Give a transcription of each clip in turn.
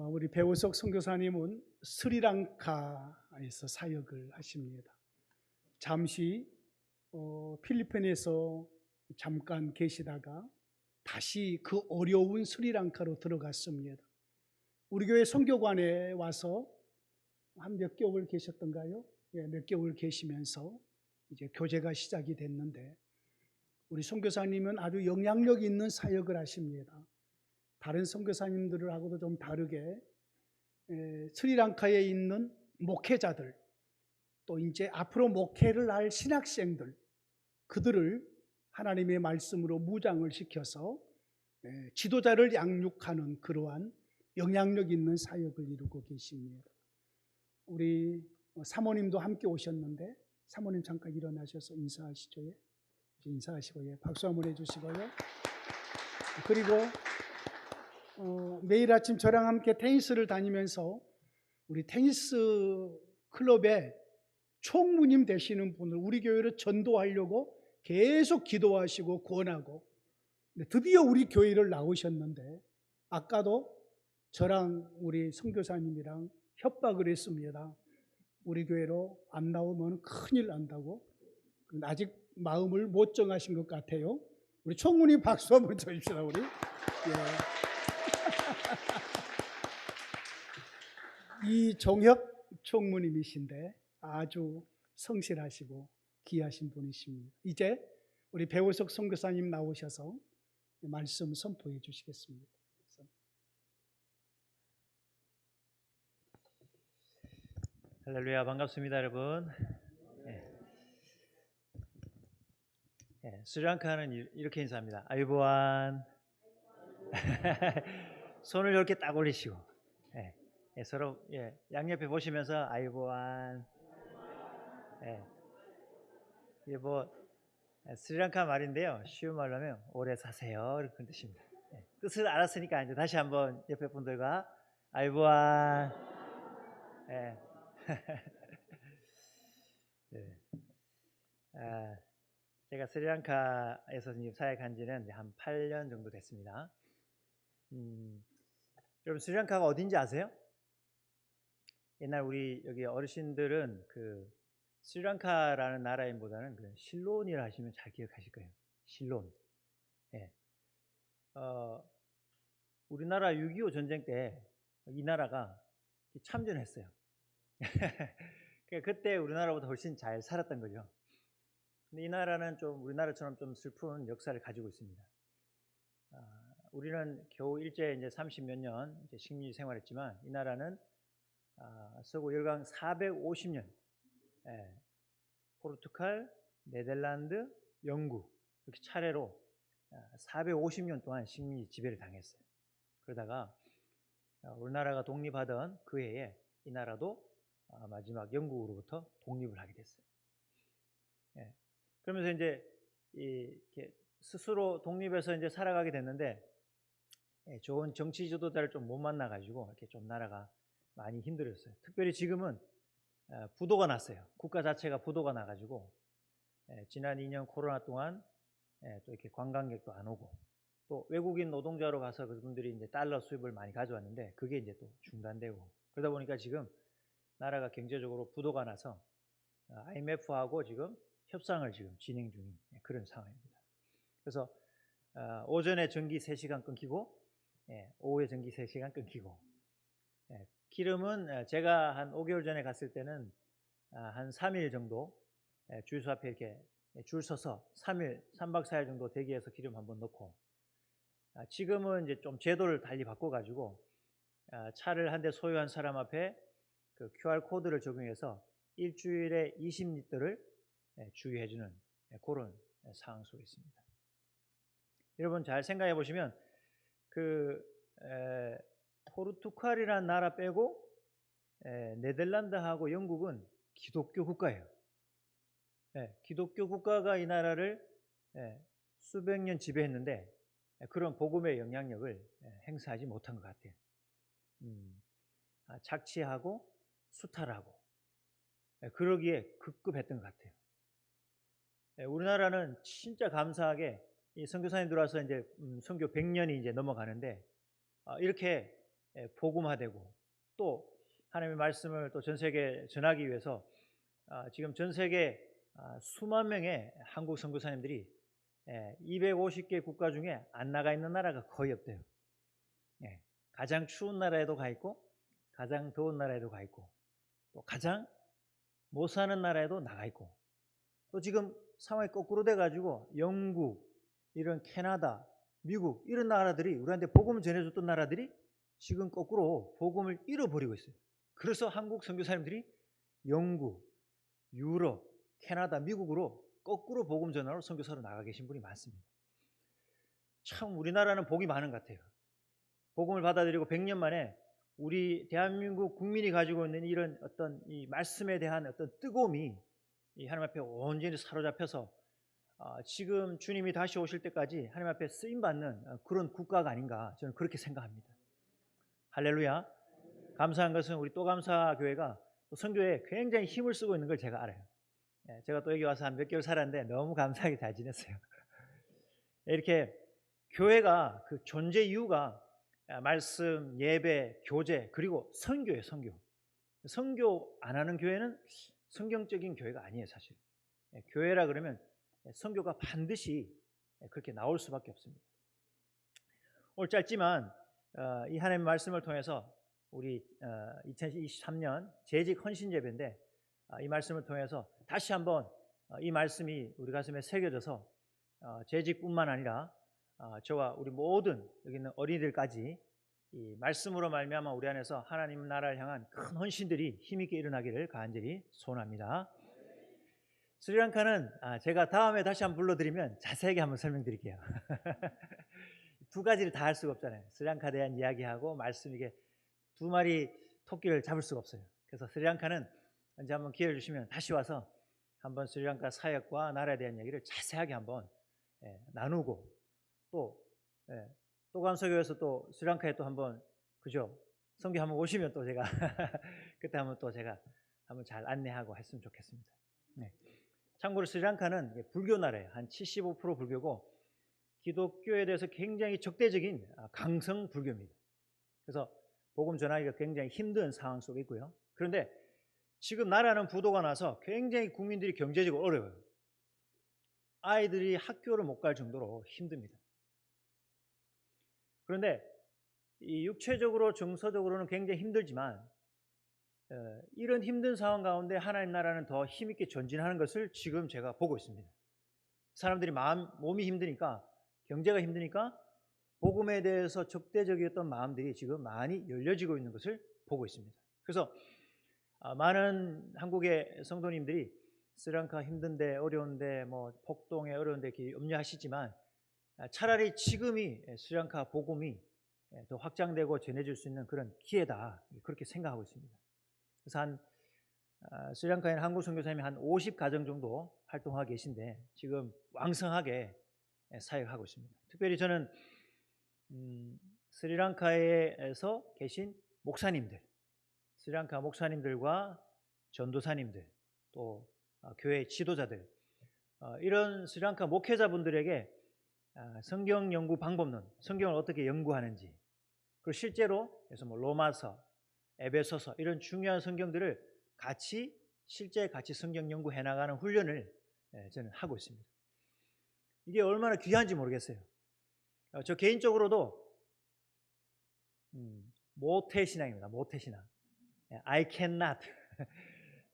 우리 배우석 선교사님은 스리랑카에서 사역을 하십니다. 잠시 필리핀에서 잠깐 계시다가 다시 그 어려운 스리랑카로 들어갔습니다. 우리 교회 선교관에 와서 한 몇 개월 계셨던가요? 몇 개월 계시면서 이제 교제가 시작이 됐는데, 우리 선교사님은 아주 영향력 있는 사역을 하십니다. 다른 선교사님들하고도 좀 다르게 스리랑카에 있는 목회자들, 또 이제 앞으로 목회를 할 신학생들, 그들을 하나님의 말씀으로 무장을 시켜서 지도자를 양육하는 그러한 영향력 있는 사역을 이루고 계십니다. 우리 사모님도 함께 오셨는데, 사모님 잠깐 일어나셔서 인사하시죠. 인사하시고 박수 한번 해주시고요. 그리고 매일 아침 저랑 함께 테니스를 다니면서 우리 테니스 클럽의 총무님 되시는 분을 우리 교회를 전도하려고 계속 기도하시고 권하고, 드디어 우리 교회를 나오셨는데, 아까도 저랑 우리 선교사님이랑 협박을 했습니다. 우리 교회로 안 나오면 큰일 난다고. 아직 마음을 못 정하신 것 같아요. 우리 총무님 박수 한번 쳐줍시다. 우리. 이종혁 총무님이신데 아주 성실하시고 귀하신 분이십니다. 이제 우리 배우석 선교사님 나오셔서 말씀 선포해 주시겠습니다. 할렐루야, 반갑습니다, 여러분. 스리랑카는 이렇게 인사합니다. 아유보안. 손을 이렇게 딱 올리시고, 서로 양옆에 보시면서 아유보안. 이게 스리랑카 말인데요, 쉬운 말로 하면 오래 사세요, 이렇게 뜻입니다. 뜻을 알았으니까 이제 다시 한번 옆에 분들과 아유보안. 제가 스리랑카에서 사역한 지는 한 8년 정도 됐습니다. 여러분, 스리랑카가 어딘지 아세요? 옛날 우리 여기 어르신들은 그 스리랑카라는 나라인보다는 그 실론이라 하시면 잘 기억하실 거예요. 실론. 우리나라 6.25 전쟁 때 이 나라가 참전했어요. 그때 우리나라보다 훨씬 잘 살았던 거죠. 근데 이 나라는 좀 우리나라처럼 좀 슬픈 역사를 가지고 있습니다. 우리는 겨우 일제 이제 30몇 년 이제 식민지 생활했지만, 이 나라는 서구 열강 450년, 포르투갈, 네덜란드, 영국 이렇게 차례로 450년 동안 식민지 지배를 당했어요. 그러다가 우리나라가 독립하던 그 해에 이 나라도 마지막 영국으로부터 독립을 하게 됐어요. 그러면서 이제 이렇게 스스로 독립해서 이제 살아가게 됐는데, 좋은 정치 지도자를 좀 못 만나 가지고 이렇게 좀 나라가 많이 힘들었어요. 특별히 지금은 부도가 났어요. 국가 자체가 부도가 나 가지고 지난 2년 코로나 동안 또 이렇게 관광객도 안 오고, 또 외국인 노동자로 가서 그분들이 이제 달러 수입을 많이 가져왔는데 그게 이제 또 중단되고, 그러다 보니까 지금 나라가 경제적으로 부도가 나서 IMF하고 지금 협상을 지금 진행 중인 그런 상황입니다. 그래서 오전에 전기 3시간 끊기고, 오후에 전기 3시간 끊기고, 기름은 제가 한 5개월 전에 갔을 때는 한 3일 정도 주유소 앞에 이렇게 줄 서서 3박 4일 정도 대기해서 기름 한번 넣고, 지금은 이제 좀 제도를 달리 바꿔가지고 차를 한 대 소유한 사람 앞에 그 QR 코드를 적용해서 일주일에 20리터를 주유해주는 그런 상황 속에 있습니다. 여러분 잘 생각해 보시면 포르투갈이라는 나라 빼고 네덜란드하고 영국은 기독교 국가예요. 기독교 국가가 이 나라를 수백 년 지배했는데 그런 복음의 영향력을 행사하지 못한 것 같아요. 착취하고 수탈하고 그러기에 급급했던 것 같아요. 우리나라는 진짜 감사하게 이 선교사님 들어와서 이제 선교 100년이 이제 넘어가는데 이렇게 복음화되고 또 하나님의 말씀을 또 전 세계에 전하기 위해서 지금 전 세계 수만 명의 한국 선교사님들이 250개 국가 중에 안 나가 있는 나라가 거의 없대요. 가장 추운 나라에도 가 있고 가장 더운 나라에도 가 있고 또 가장 못 사는 나라에도 나가 있고 또 지금 상황이 거꾸로 돼가지고 영국, 이런 캐나다, 미국 이런 나라들이 우리한테 복음을 전해줬던 나라들이 지금 거꾸로 복음을 잃어버리고 있어요. 그래서 한국 선교사님들이 영국, 유럽, 캐나다, 미국으로 거꾸로 복음 전하러 선교사로 나가 계신 분이 많습니다. 참 우리나라는 복이 많은 것 같아요. 복음을 받아들이고 100년 만에 우리 대한민국 국민이 가지고 있는 이런 어떤 이 말씀에 대한 어떤 뜨거움이 이 하나님 앞에 온전히 사로잡혀서 지금 주님이 다시 오실 때까지 하나님 앞에 쓰임받는 그런 국가가 아닌가 저는 그렇게 생각합니다. 할렐루야. 감사한 것은 우리 또감사교회가 선교에 굉장히 힘을 쓰고 있는 걸 제가 알아요. 제가 또 여기 와서 한 몇 개월 살았는데 너무 감사하게 잘 지냈어요. 이렇게 교회가 그 존재 이유가 말씀, 예배, 교제 그리고 선교예요. 선교 안 하는 교회는 성경적인 교회가 아니에요. 사실 교회라 그러면 선교가 반드시 그렇게 나올 수밖에 없습니다. 오늘 짧지만 이 하나님의 말씀을 통해서 우리 2023년 재직 헌신 예배인데 이 말씀을 통해서 다시 한번 이 말씀이 우리 가슴에 새겨져서 재직뿐만 아니라 저와 우리 모든 여기 있는 어린이들까지 이 말씀으로 말미암아 우리 안에서 하나님 나라를 향한 큰 헌신들이 힘있게 일어나기를 간절히 소원합니다. 스리랑카는 제가 다음에 다시 한번 불러드리면 자세하게 한번 설명드릴게요. 두 가지를 다 할 수가 없잖아요. 스리랑카에 대한 이야기하고 말씀 이게 두 마리 토끼를 잡을 수가 없어요. 그래서 스리랑카는 언제 한번 기회를 주시면 다시 와서 한번 스리랑카 사역과 나라에 대한 얘기를 자세하게 한번 나누고 또 또감사교회에서 또 스리랑카에 또 한번 그죠? 선교 한번 오시면 또 제가 그때 한번 또 제가 한번 잘 안내하고 했으면 좋겠습니다. 참고로 스리랑카는 불교 나라예요. 한 75% 불교고 기독교에 대해서 굉장히 적대적인 강성 불교입니다. 그래서 복음 전하기가 굉장히 힘든 상황 속에 있고요. 그런데 지금 나라는 부도가 나서 굉장히 국민들이 경제적으로 어려워요. 아이들이 학교를 못 갈 정도로 힘듭니다. 그런데 이 육체적으로 정서적으로는 굉장히 힘들지만 이런 힘든 상황 가운데 하나님 나라는 더 힘있게 전진하는 것을 지금 제가 보고 있습니다. 사람들이 몸이 힘드니까 경제가 힘드니까 복음에 대해서 적대적이었던 마음들이 지금 많이 열려지고 있는 것을 보고 있습니다. 그래서 많은 한국의 성도님들이 스리랑카 힘든데 어려운데 뭐 폭동에 어려운데 이렇게 염려하시지만 차라리 지금이 스리랑카 복음이 더 확장되고 전해질 수 있는 그런 기회다 그렇게 생각하고 있습니다. 그래서 스리랑카에 한국 선교사님이 한 50가정 정도 활동하고 계신데 지금 왕성하게 사역하고 있습니다. 특별히 저는 스리랑카에서 계신 목사님들, 스리랑카 목사님들과 전도사님들 또 교회 지도자들 이런 스리랑카 목회자분들에게 성경 연구 방법론, 성경을 어떻게 연구하는지 그리고 실제로 그래서 뭐 로마서, 에베소서 이런 중요한 성경들을 실제 같이 성경 연구해 나가는 훈련을 저는 하고 있습니다. 이게 얼마나 귀한지 모르겠어요. 저 개인적으로도 모태신앙입니다. 모태신앙. I cannot.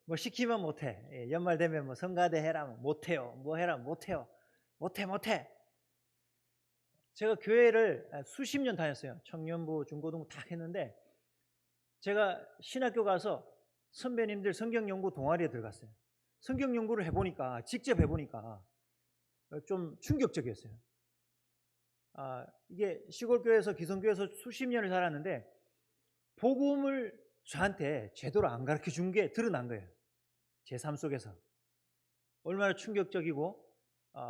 뭐 시키면 못해. 연말 되면 뭐 성가대 해라 못해요. 뭐 해라 못해요. 못해. 제가 교회를 수십 년 다녔어요. 청년부, 중고등부 다 했는데 제가 신학교 가서 선배님들 성경 연구 동아리에 들어갔어요. 성경 연구를 직접 해보니까 좀 충격적이었어요. 이게 시골교회에서 기성교회에서 수십 년을 살았는데 복음을 저한테 제대로 안 가르쳐 준 게 드러난 거예요. 제 삶 속에서. 얼마나 충격적이고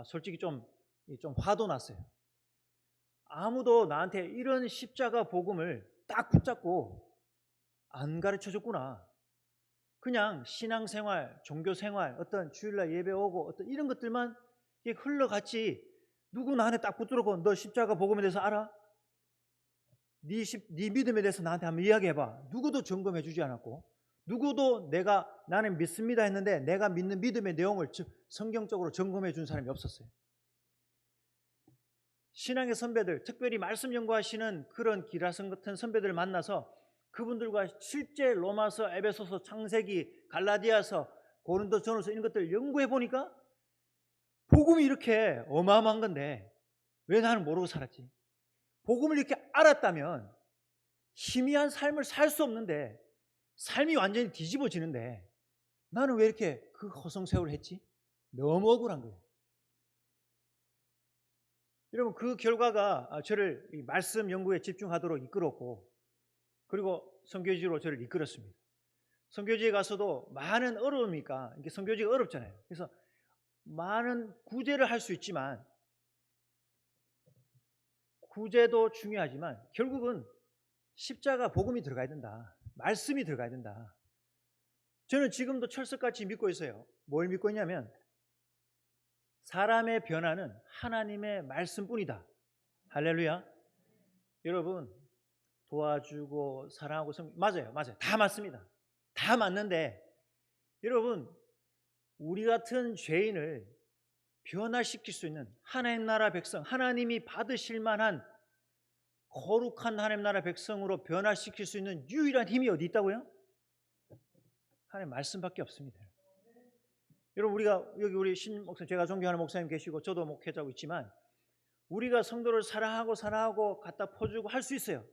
솔직히 좀 화도 났어요. 아무도 나한테 이런 십자가 복음을 딱 붙잡고 안 가르쳐 줬구나. 그냥 신앙생활, 종교생활, 어떤 주일날 예배 오고 어떤 이런 것들만 흘러갔지 누구 나한테 딱 붙들고 너 십자가 복음에 대해서 알아? 네 믿음에 대해서 나한테 한번 이야기해봐. 누구도 점검해 주지 않았고, 누구도 나는 믿습니다 했는데 내가 믿는 믿음의 내용을 성경적으로 점검해 준 사람이 없었어요. 신앙의 선배들, 특별히 말씀 연구하시는 그런 기라성 같은 선배들을 만나서 그분들과 실제 로마서, 에베소서, 창세기, 갈라디아서, 고린도전서 이런 것들 연구해 보니까 복음이 이렇게 어마어마한 건데 왜 나는 모르고 살았지? 복음을 이렇게 알았다면 희미한 삶을 살 수 없는데, 삶이 완전히 뒤집어지는데 나는 왜 이렇게 그 허송세월을 했지? 너무 억울한 거예요. 여러분, 그 결과가 저를 이 말씀 연구에 집중하도록 이끌었고, 그리고 선교지로 저를 이끌었습니다. 선교지에 가서도 많은 어려움이니까, 이게 선교지가 어렵잖아요. 그래서 많은 구제를 할 수 있지만, 구제도 중요하지만 결국은 십자가 복음이 들어가야 된다. 말씀이 들어가야 된다. 저는 지금도 철석같이 믿고 있어요. 뭘 믿고 있냐면 사람의 변화는 하나님의 말씀뿐이다. 할렐루야. 여러분, 도와주고 사랑하고 맞아요. 다 맞습니다. 다 맞는데 여러분, 우리 같은 죄인을 변화시킬 수 있는 하나님 나라 백성, 하나님이 받으실 만한 거룩한 하나님 나라 백성으로 변화시킬 수 있는 유일한 힘이 어디 있다고요? 하나님 말씀밖에 없습니다. 여러분, 우리가 여기 우리 신 목사님, 제가 존경하는 목사님 계시고 저도 목회자고 있지만 우리가 성도를 사랑하고 갖다 퍼주고 할 수 있어요.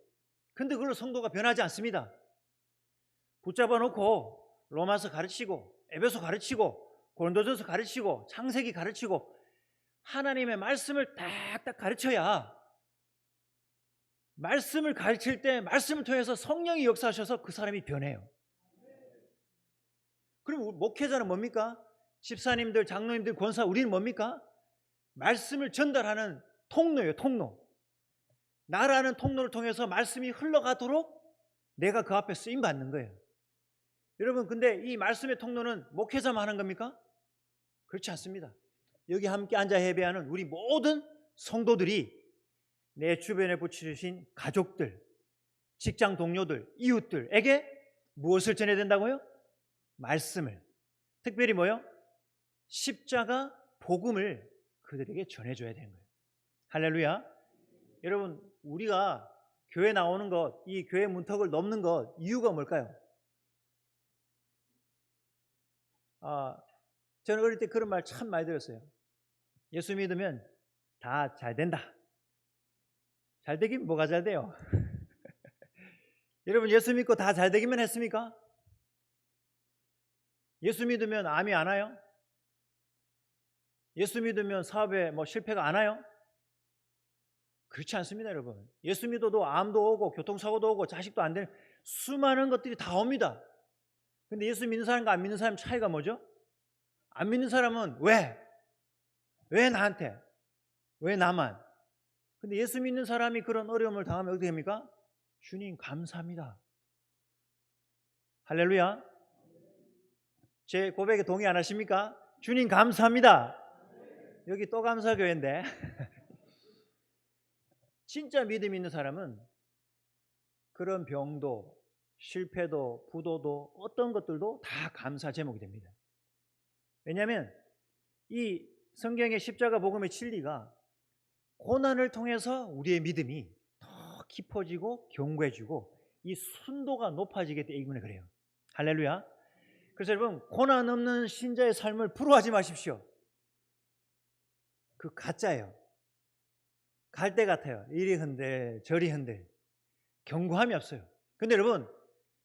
근데 그걸로 성도가 변하지 않습니다. 붙잡아 놓고 로마서 가르치고 에베소 가르치고 고린도전서 가르치고 창세기 가르치고 하나님의 말씀을 딱딱 가르쳐야, 말씀을 가르칠 때 말씀을 통해서 성령이 역사하셔서 그 사람이 변해요. 그럼 목회자는 뭡니까? 집사님들, 장로님들, 권사, 우리는 뭡니까? 말씀을 전달하는 통로예요. 통로. 나라는 통로를 통해서 말씀이 흘러가도록 내가 그 앞에 쓰임받는 거예요. 여러분, 근데 이 말씀의 통로는 목회자만 하는 겁니까? 그렇지 않습니다. 여기 함께 앉아 예배하는 우리 모든 성도들이 내 주변에 붙이신 가족들, 직장 동료들, 이웃들에게 무엇을 전해야 된다고요? 말씀을. 특별히 뭐요? 십자가 복음을 그들에게 전해줘야 되는 거예요. 할렐루야. 여러분, 우리가 교회 나오는 것, 이 교회 문턱을 넘는 것, 이유가 뭘까요? 저는 어릴 때 그런 말 참 많이 들었어요. 예수 믿으면 다 잘 된다. 잘 되긴 뭐가 잘 돼요? 여러분, 예수 믿고 다 잘 되기만 했습니까? 예수 믿으면 암이 안 와요? 예수 믿으면 사업에 실패가 안 와요? 그렇지 않습니다, 여러분. 예수 믿어도 암도 오고 교통사고도 오고 자식도 안 되는 수많은 것들이 다 옵니다. 근데 예수 믿는 사람과 안 믿는 사람 차이가 뭐죠? 안 믿는 사람은 왜 나한테? 왜 나만? 근데 예수 믿는 사람이 그런 어려움을 당하면 어떻게 됩니까? 주님 감사합니다. 할렐루야. 제 고백에 동의 안 하십니까? 주님 감사합니다. 여기 또 감사교회인데 진짜 믿음 있는 사람은 그런 병도 실패도 부도도 어떤 것들도 다 감사 제목이 됩니다. 왜냐하면 이 성경의 십자가 복음의 진리가 고난을 통해서 우리의 믿음이 더 깊어지고 견고해지고 이 순도가 높아지기 때문에 그래요. 할렐루야. 그래서 여러분, 고난 없는 신자의 삶을 부러워하지 마십시오. 그 가짜예요. 갈대 같아요. 이리 흔들 저리 흔들 견고함이 없어요. 근데 여러분,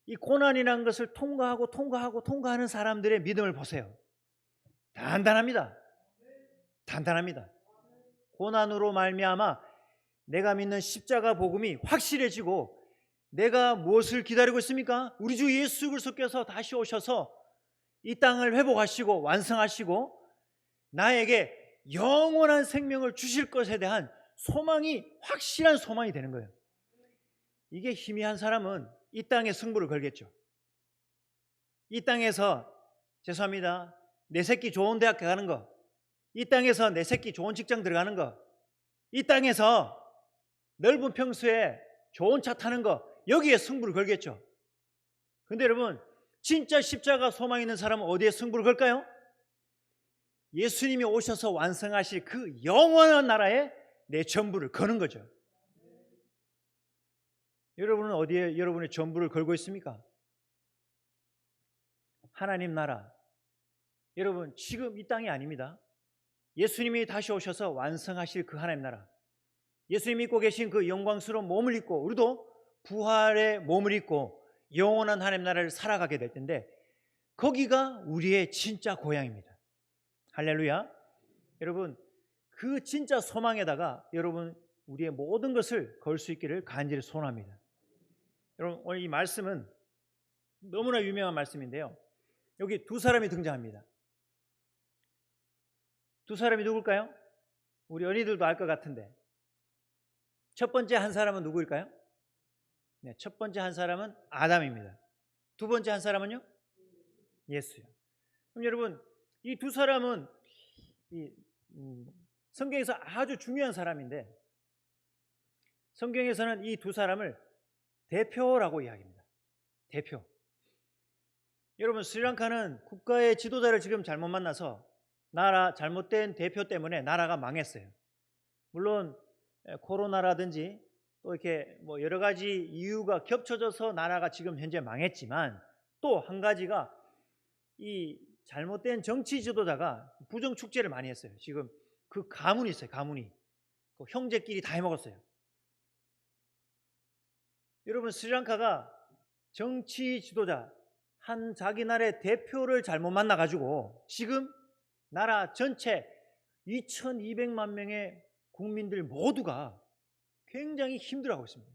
이 고난이라는 것을 통과하는 사람들의 믿음을 보세요. 단단합니다. 단단합니다. 고난으로 말미암아 내가 믿는 십자가 복음이 확실해지고, 내가 무엇을 기다리고 있습니까? 우리 주 예수 그리스도께서 다시 오셔서 이 땅을 회복하시고 완성하시고 나에게 영원한 생명을 주실 것에 대한 소망이 확실한 소망이 되는 거예요. 이게 희미한 사람은 이 땅에 승부를 걸겠죠. 이 땅에서 죄송합니다, 내 새끼 좋은 대학 가는 거, 이 땅에서 내 새끼 좋은 직장 들어가는 거, 이 땅에서 넓은 평수에 좋은 차 타는 거 여기에 승부를 걸겠죠. 근데 여러분 진짜 십자가 소망 있는 사람은 어디에 승부를 걸까요? 예수님이 오셔서 완성하실 그 영원한 나라에 내 전부를 거는 거죠. 여러분은 어디에 여러분의 전부를 걸고 있습니까? 하나님 나라. 여러분 지금 이 땅이 아닙니다. 예수님이 다시 오셔서 완성하실 그 하나님 나라. 예수님이 입고 계신 그 영광스러운 몸을 입고 우리도 부활의 몸을 입고 영원한 하나님 나라를 살아가게 될 텐데 거기가 우리의 진짜 고향입니다. 할렐루야. 여러분 그 진짜 소망에다가 여러분 우리의 모든 것을 걸 수 있기를 간절히 소원합니다. 여러분 오늘 이 말씀은 너무나 유명한 말씀인데요. 여기 두 사람이 등장합니다. 두 사람이 누굴까요? 우리 어린이들도 알 것 같은데 첫 번째 한 사람은 누구일까요? 네, 첫 번째 한 사람은 아담입니다. 두 번째 한 사람은요? 예수요. 그럼 여러분 이 두 사람은 성경에서 아주 중요한 사람인데 성경에서는 이 두 사람을 대표라고 이야기합니다. 대표. 여러분 스리랑카는 국가의 지도자를 지금 잘못 만나서 나라 잘못된 대표 때문에 나라가 망했어요. 물론 코로나라든지 또 이렇게 뭐 여러 가지 이유가 겹쳐져서 나라가 지금 현재 망했지만 또 한 가지가 이 잘못된 정치 지도자가 부정 축제를 많이 했어요. 지금 그 가문이 있어요. 가문이 그 형제끼리 다 해먹었어요. 여러분 스리랑카가 정치 지도자 한 자기 나라의 대표를 잘못 만나가지고 지금 나라 전체 2200만 명의 국민들 모두가 굉장히 힘들어하고 있습니다.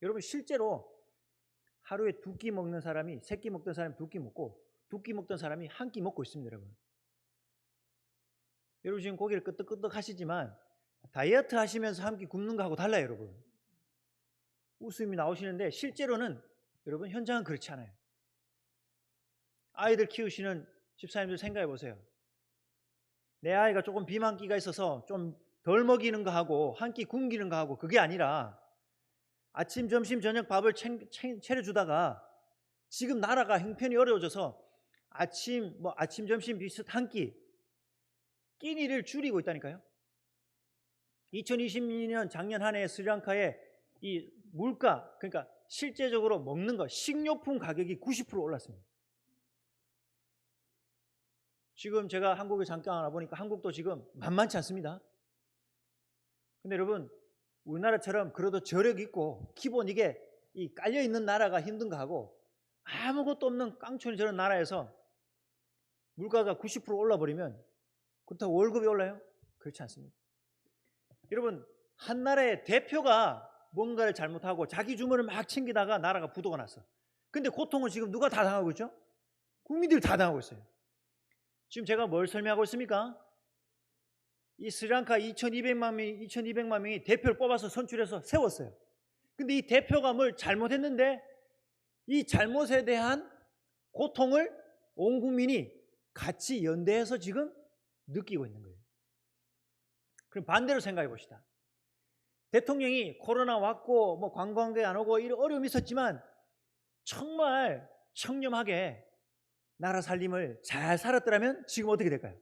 여러분 실제로 하루에 두 끼 먹는 사람이 세 끼 먹던 사람이 두 끼 먹고 두 끼 먹던 사람이 한 끼 먹고 있습니다. 여러분 지금 고개를 끄덕끄덕 하시지만 다이어트 하시면서 한 끼 굶는 거하고 달라요. 여러분 웃음이 나오시는데 실제로는 여러분 현장은 그렇지 않아요. 아이들 키우시는 집사님들 생각해 보세요. 내 아이가 조금 비만기가 있어서 좀 덜 먹이는 거 하고 한 끼 굶기는 거 하고 그게 아니라 아침 점심 저녁 밥을 차려주다가 지금 나라가 형편이 어려워져서 아침 점심 비슷 한 끼니를 줄이고 있다니까요. 2022년 작년 한 해 스리랑카의 이 물가 그러니까 실제적으로 먹는 거 식료품 가격이 90% 올랐습니다. 지금 제가 한국에 잠깐 와보니까 한국도 지금 만만치 않습니다. 근데 여러분 우리나라처럼 그래도 저력 있고 기본 이게 이 깔려 있는 나라가 힘든 거 하고 아무것도 없는 깡촌이 저런 나라에서 물가가 90% 올라버리면 그렇다고 월급이 올라요? 그렇지 않습니다. 여러분 한 나라의 대표가 뭔가를 잘못하고 자기 주머니를 막 챙기다가 나라가 부도가 났어. 근데 고통을 지금 누가 다 당하고 있죠? 국민들이 다 당하고 있어요. 지금 제가 뭘 설명하고 있습니까? 이 스리랑카 2200만 명이 대표를 뽑아서 선출해서 세웠어요. 근데 이 대표가 뭘 잘못했는데 이 잘못에 대한 고통을 온 국민이 같이 연대해서 지금 느끼고 있는 거예요. 그럼 반대로 생각해 봅시다. 대통령이 코로나 왔고 뭐 관광객 안 오고 이런 어려움이 있었지만 정말 청렴하게 나라 살림을 잘 살았더라면 지금 어떻게 될까요?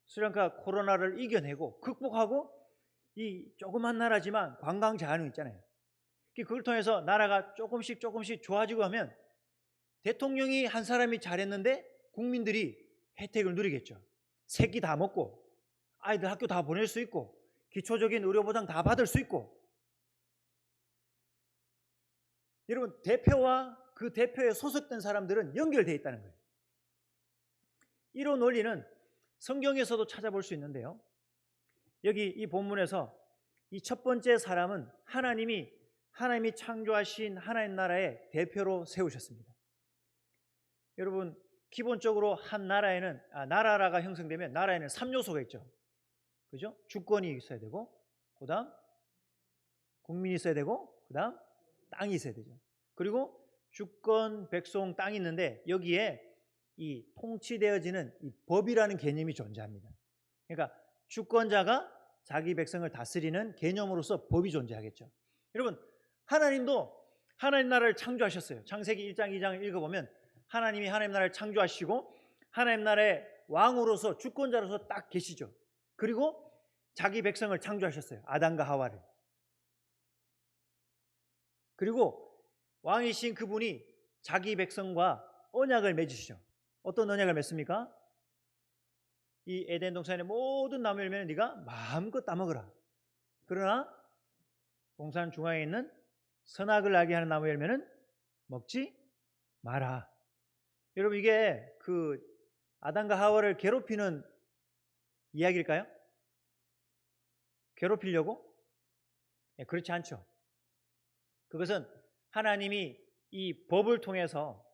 스리랑카 코로나를 이겨내고 극복하고 이 조그만 나라지만 관광 자원이 있잖아요. 그걸 통해서 나라가 조금씩 좋아지고 하면 대통령이 한 사람이 잘했는데 국민들이 혜택을 누리겠죠. 세 끼 다 먹고 아이들 학교 다 보낼 수 있고 기초적인 의료보장 다 받을 수 있고. 여러분 대표와 그 대표에 소속된 사람들은 연결되어 있다는 거예요. 이런 원리는 성경에서도 찾아볼 수 있는데요. 여기 이 본문에서 이 첫 번째 사람은 하나님이 창조하신 하나님 나라의 대표로 세우셨습니다. 여러분 기본적으로 한 나라에는 나라가 형성되면 나라에는 3요소가 있죠. 그죠? 주권이 있어야 되고 그다음 국민이 있어야 되고 그다음 땅이 있어야 되죠. 그리고 주권, 백성, 땅이 있는데 여기에 이 통치되어지는 이 법이라는 개념이 존재합니다. 그러니까 주권자가 자기 백성을 다스리는 개념으로서 법이 존재하겠죠. 여러분 하나님도 하나님 나라를 창조하셨어요. 창세기 1장, 2장을 읽어보면 하나님이 하나님 나라를 창조하시고 하나님 나라의 왕으로서 주권자로서 딱 계시죠. 그리고 자기 백성을 창조하셨어요. 아담과 하와를. 그리고 왕이신 그분이 자기 백성과 언약을 맺으시죠. 어떤 언약을 맺습니까? 이 에덴 동산의 모든 나무 열매는 네가 마음껏 따먹으라. 그러나 동산 중앙에 있는 선악을 알게 하는 나무 열매는 먹지 마라. 여러분, 이게 그 아담과 하와를 괴롭히는 이야기일까요? 괴롭히려고? 그렇지 않죠. 그것은 하나님이 이 법을 통해서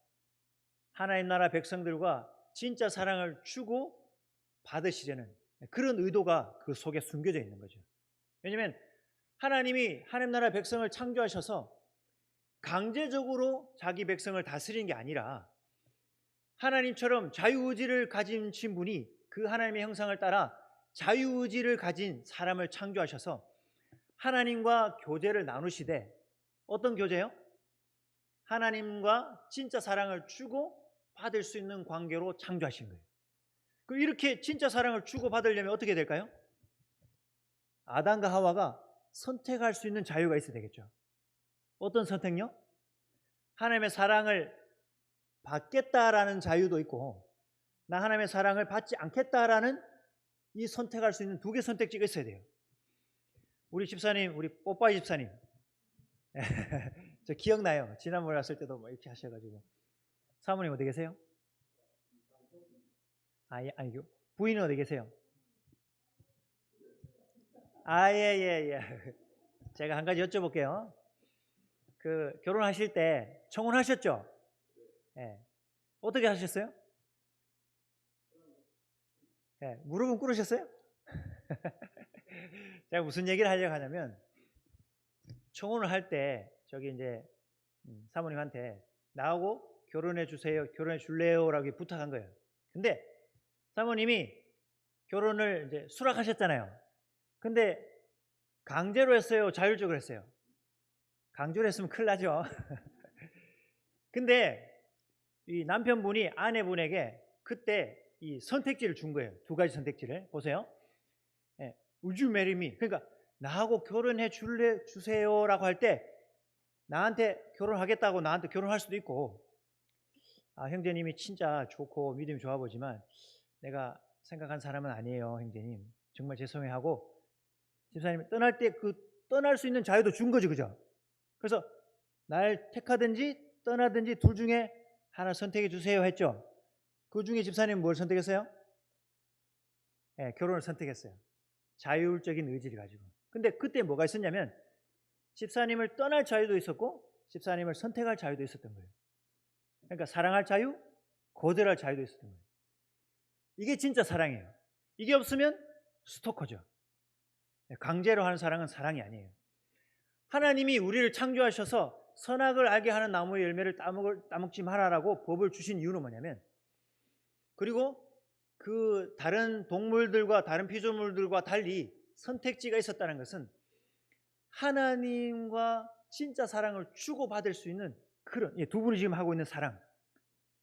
하나님 나라 백성들과 진짜 사랑을 주고 받으시려는 그런 의도가 그 속에 숨겨져 있는 거죠. 왜냐하면 하나님이 하나님 나라 백성을 창조하셔서 강제적으로 자기 백성을 다스리는 게 아니라 하나님처럼 자유의지를 가진 분이 그 하나님의 형상을 따라 자유의지를 가진 사람을 창조하셔서 하나님과 교제를 나누시되, 어떤 교제요? 하나님과 진짜 사랑을 주고 받을 수 있는 관계로 창조하신 거예요. 그럼 이렇게 진짜 사랑을 주고 받으려면 어떻게 될까요? 아담과 하와가 선택할 수 있는 자유가 있어야 되겠죠. 어떤 선택요? 하나님의 사랑을 받겠다라는 자유도 있고, 나 하나님의 사랑을 받지 않겠다라는 이 선택할 수 있는 두 개 선택지가 있어야 돼요. 우리 집사님, 우리 뽀빠이 집사님 저 기억나요. 지난번에 왔을 때도 뭐 이렇게 하셔가지고. 사모님 어디 계세요? 아니, 부인은 어디 계세요? 예. 제가 한 가지 여쭤볼게요. 그 결혼하실 때 청혼하셨죠? 예. 어떻게 하셨어요? 예. 무릎은 꿇으셨어요? 제가 무슨 얘기를 하려고 하냐면, 청혼을 할 때 저기 이제 사모님한테 나하고 결혼해 주세요, 결혼해 줄래요라고 부탁한 거예요. 근데 사모님이 결혼을 이제 수락하셨잖아요. 근데 강제로 했어요, 자율적으로 했어요? 강제로 했으면 큰일 나죠. 근데 이 남편분이 아내분에게 그때 이 선택지를 준 거예요. 두 가지 선택지를 보세요. 예, Would you marry me? 그러니까 나하고 결혼해 주세요라고 할 때 나한테 결혼하겠다고 나한테 결혼할 수도 있고, 형제님이 진짜 좋고 믿음이 좋아 보지만 내가 생각한 사람은 아니에요, 형제님. 정말 죄송해요 하고 집사님이 떠날 때 그 떠날 수 있는 자유도 준 거죠, 그죠? 그래서 날 택하든지 떠나든지 둘 중에 하나 선택해 주세요 했죠. 그 중에 집사님은 뭘 선택했어요? 네, 결혼을 선택했어요. 자율적인 의지를 가지고. 근데 그때 뭐가 있었냐면 집사님을 떠날 자유도 있었고 집사님을 선택할 자유도 있었던 거예요. 그러니까 사랑할 자유, 거절할 자유도 있었던 거예요. 이게 진짜 사랑이에요. 이게 없으면 스토커죠. 강제로 하는 사랑은 사랑이 아니에요. 하나님이 우리를 창조하셔서 선악을 알게 하는 나무의 열매를 따먹지 말아라고 법을 주신 이유는 뭐냐면, 그리고 그 다른 동물들과 다른 피조물들과 달리 선택지가 있었다는 것은 하나님과 진짜 사랑을 주고받을 수 있는 그런, 두 분이 지금 하고 있는 사랑,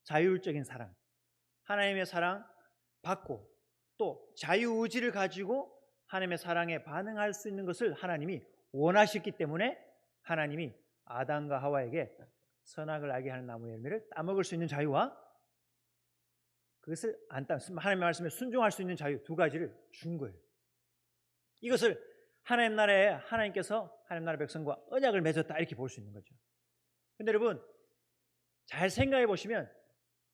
자율적인 사랑, 하나님의 사랑 받고 또 자유의지를 가지고 하나님의 사랑에 반응할 수 있는 것을 하나님이 원하셨기 때문에 하나님이 아담과 하와에게 선악을 알게 하는 나무의 열매를 따먹을 수 있는 자유와 그것을 하나님의 말씀에 순종할 수 있는 자유, 두 가지를 준 거예요. 이것을 하나님 나라에 하나님께서 하나님 나라 백성과 언약을 맺었다, 이렇게 볼 수 있는 거죠. 근데 여러분 잘 생각해 보시면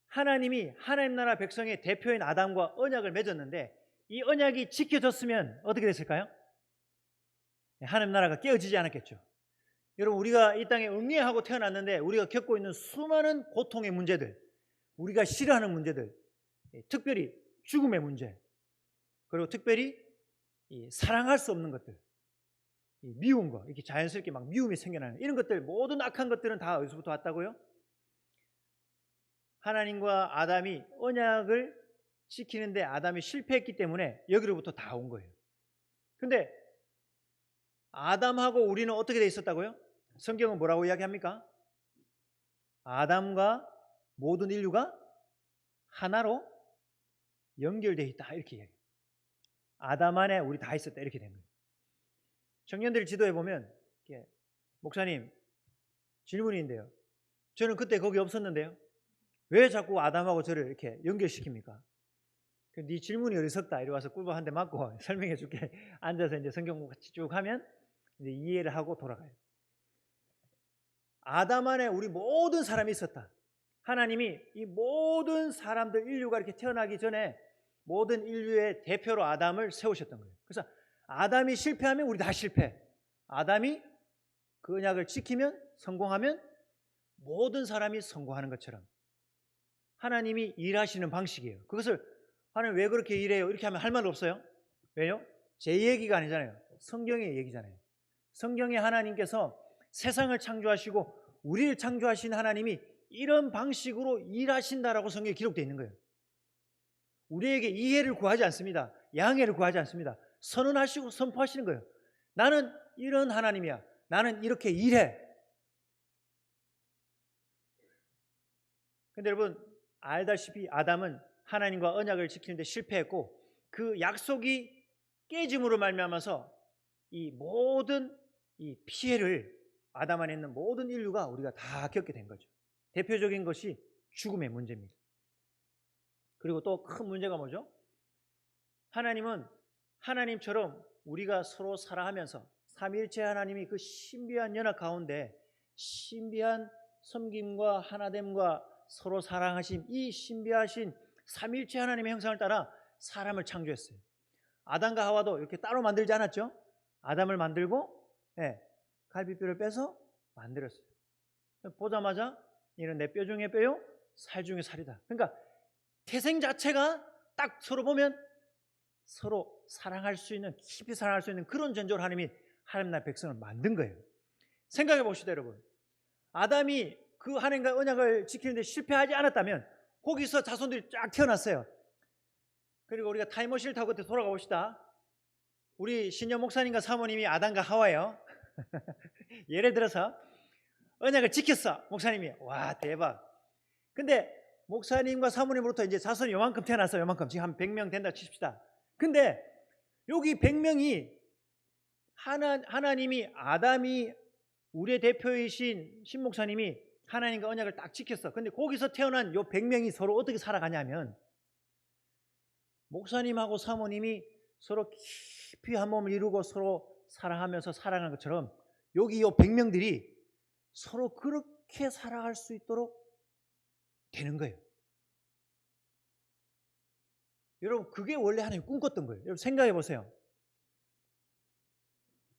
하나님이 하나님 나라 백성의 대표인 아담과 언약을 맺었는데 이 언약이 지켜졌으면 어떻게 됐을까요? 하나님 나라가 깨어지지 않았겠죠. 여러분, 우리가 이 땅에 응애하고 태어났는데 우리가 겪고 있는 수많은 고통의 문제들, 우리가 싫어하는 문제들, 특별히 죽음의 문제, 그리고 특별히 사랑할 수 없는 것들, 미운 거, 이렇게 자연스럽게 막 미움이 생겨나는 이런 것들, 모든 악한 것들은 다 어디서부터 왔다고요? 하나님과 아담이 언약을 지키는데 아담이 실패했기 때문에 여기로부터 다 온 거예요. 근데 아담하고 우리는 어떻게 돼 있었다고요? 성경은 뭐라고 이야기합니까? 아담과 모든 인류가 하나로 연결되어 있다 이렇게 이야기해요. 아담 안에 우리 다 있었다 이렇게 된 거예요. 청년들 지도에 보면 목사님 질문인데요. 저는 그때 거기 없었는데요. 왜 자꾸 아담하고 저를 이렇게 연결시킵니까? 네 질문이 어리석다. 이리 와서 꿀밤 한 대 맞고 설명해 줄게. 앉아서 이제 성경 같이 쭉 하면 이제 이해를 하고 돌아가요. 아담 안에 우리 모든 사람이 있었다. 하나님이 이 모든 사람들 인류가 이렇게 태어나기 전에 모든 인류의 대표로 아담을 세우셨던 거예요. 그래서 아담이 실패하면 우리 다 실패. 아담이 그 언약을 지키면 성공하면 모든 사람이 성공하는 것처럼 하나님이 일하시는 방식이에요. 그것을 하나님 왜 그렇게 일해요? 이렇게 하면 할 말 없어요. 왜요? 제 얘기가 아니잖아요. 성경의 얘기잖아요. 성경에 하나님께서 세상을 창조하시고 우리를 창조하신 하나님이 이런 방식으로 일하신다라고 성경에 기록되어 있는 거예요. 우리에게 이해를 구하지 않습니다. 양해를 구하지 않습니다. 선언하시고 선포하시는 거예요. 나는 이런 하나님이야. 나는 이렇게 일해. 근데 여러분 알다시피 아담은 하나님과 언약을 지키는데 실패했고 그 약속이 깨짐으로 말미암아서 이 모든 이 피해를 아담 안에 있는 모든 인류가 우리가 다 겪게 된 거죠. 대표적인 것이 죽음의 문제입니다. 그리고 또 큰 문제가 뭐죠? 하나님은 하나님처럼 우리가 서로 살아가면서 삼위일체 하나님이 그 신비한 연합 가운데 신비한 섬김과 하나됨과 서로 사랑하심, 이 신비하신 삼위일체 하나님의 형상을 따라 사람을 창조했어요. 아담과 하와도 이렇게 따로 만들지 않았죠? 아담을 만들고 갈비뼈를 빼서 만들었어요. 보자마자 이는 내 뼈 중에 뼈요 살 중에 살이다. 그러니까 태생 자체가 딱 서로 보면 서로 사랑할 수 있는, 깊이 사랑할 수 있는 그런 존재로 하나님이 하나님 나라의 백성을 만든 거예요. 생각해 봅시다 여러분. 아담이 그 하나님과 언약을 지키는데 실패하지 않았다면 거기서 자손들이 쫙 태어났어요. 그리고 우리가 타임머신을 타고 그때 돌아가 봅시다. 우리 신년 목사님과 사모님이 아담과 하와예요. 예를 들어서 언약을 지켰어. 목사님이. 와 대박. 근데 목사님과 사모님으로부터 이제 자손이 요만큼 태어났어요. 요만큼. 지금 한 100명 된다 칩시다. 근데 여기 100명이 하나님이 아담이 우리의 대표이신 신목사님이 하나님과 언약을 딱 지켰어. 근데 거기서 태어난 요 100명이 서로 어떻게 살아가냐면 목사님하고 사모님이 서로 깊이 한 몸을 이루고 서로 사랑하면서 살아가는 것처럼 여기 요 100명들이 서로 그렇게 살아갈 수 있도록 되는 거예요. 여러분 그게 원래 하나님 꿈꿨던 거예요. 여러분 생각해 보세요.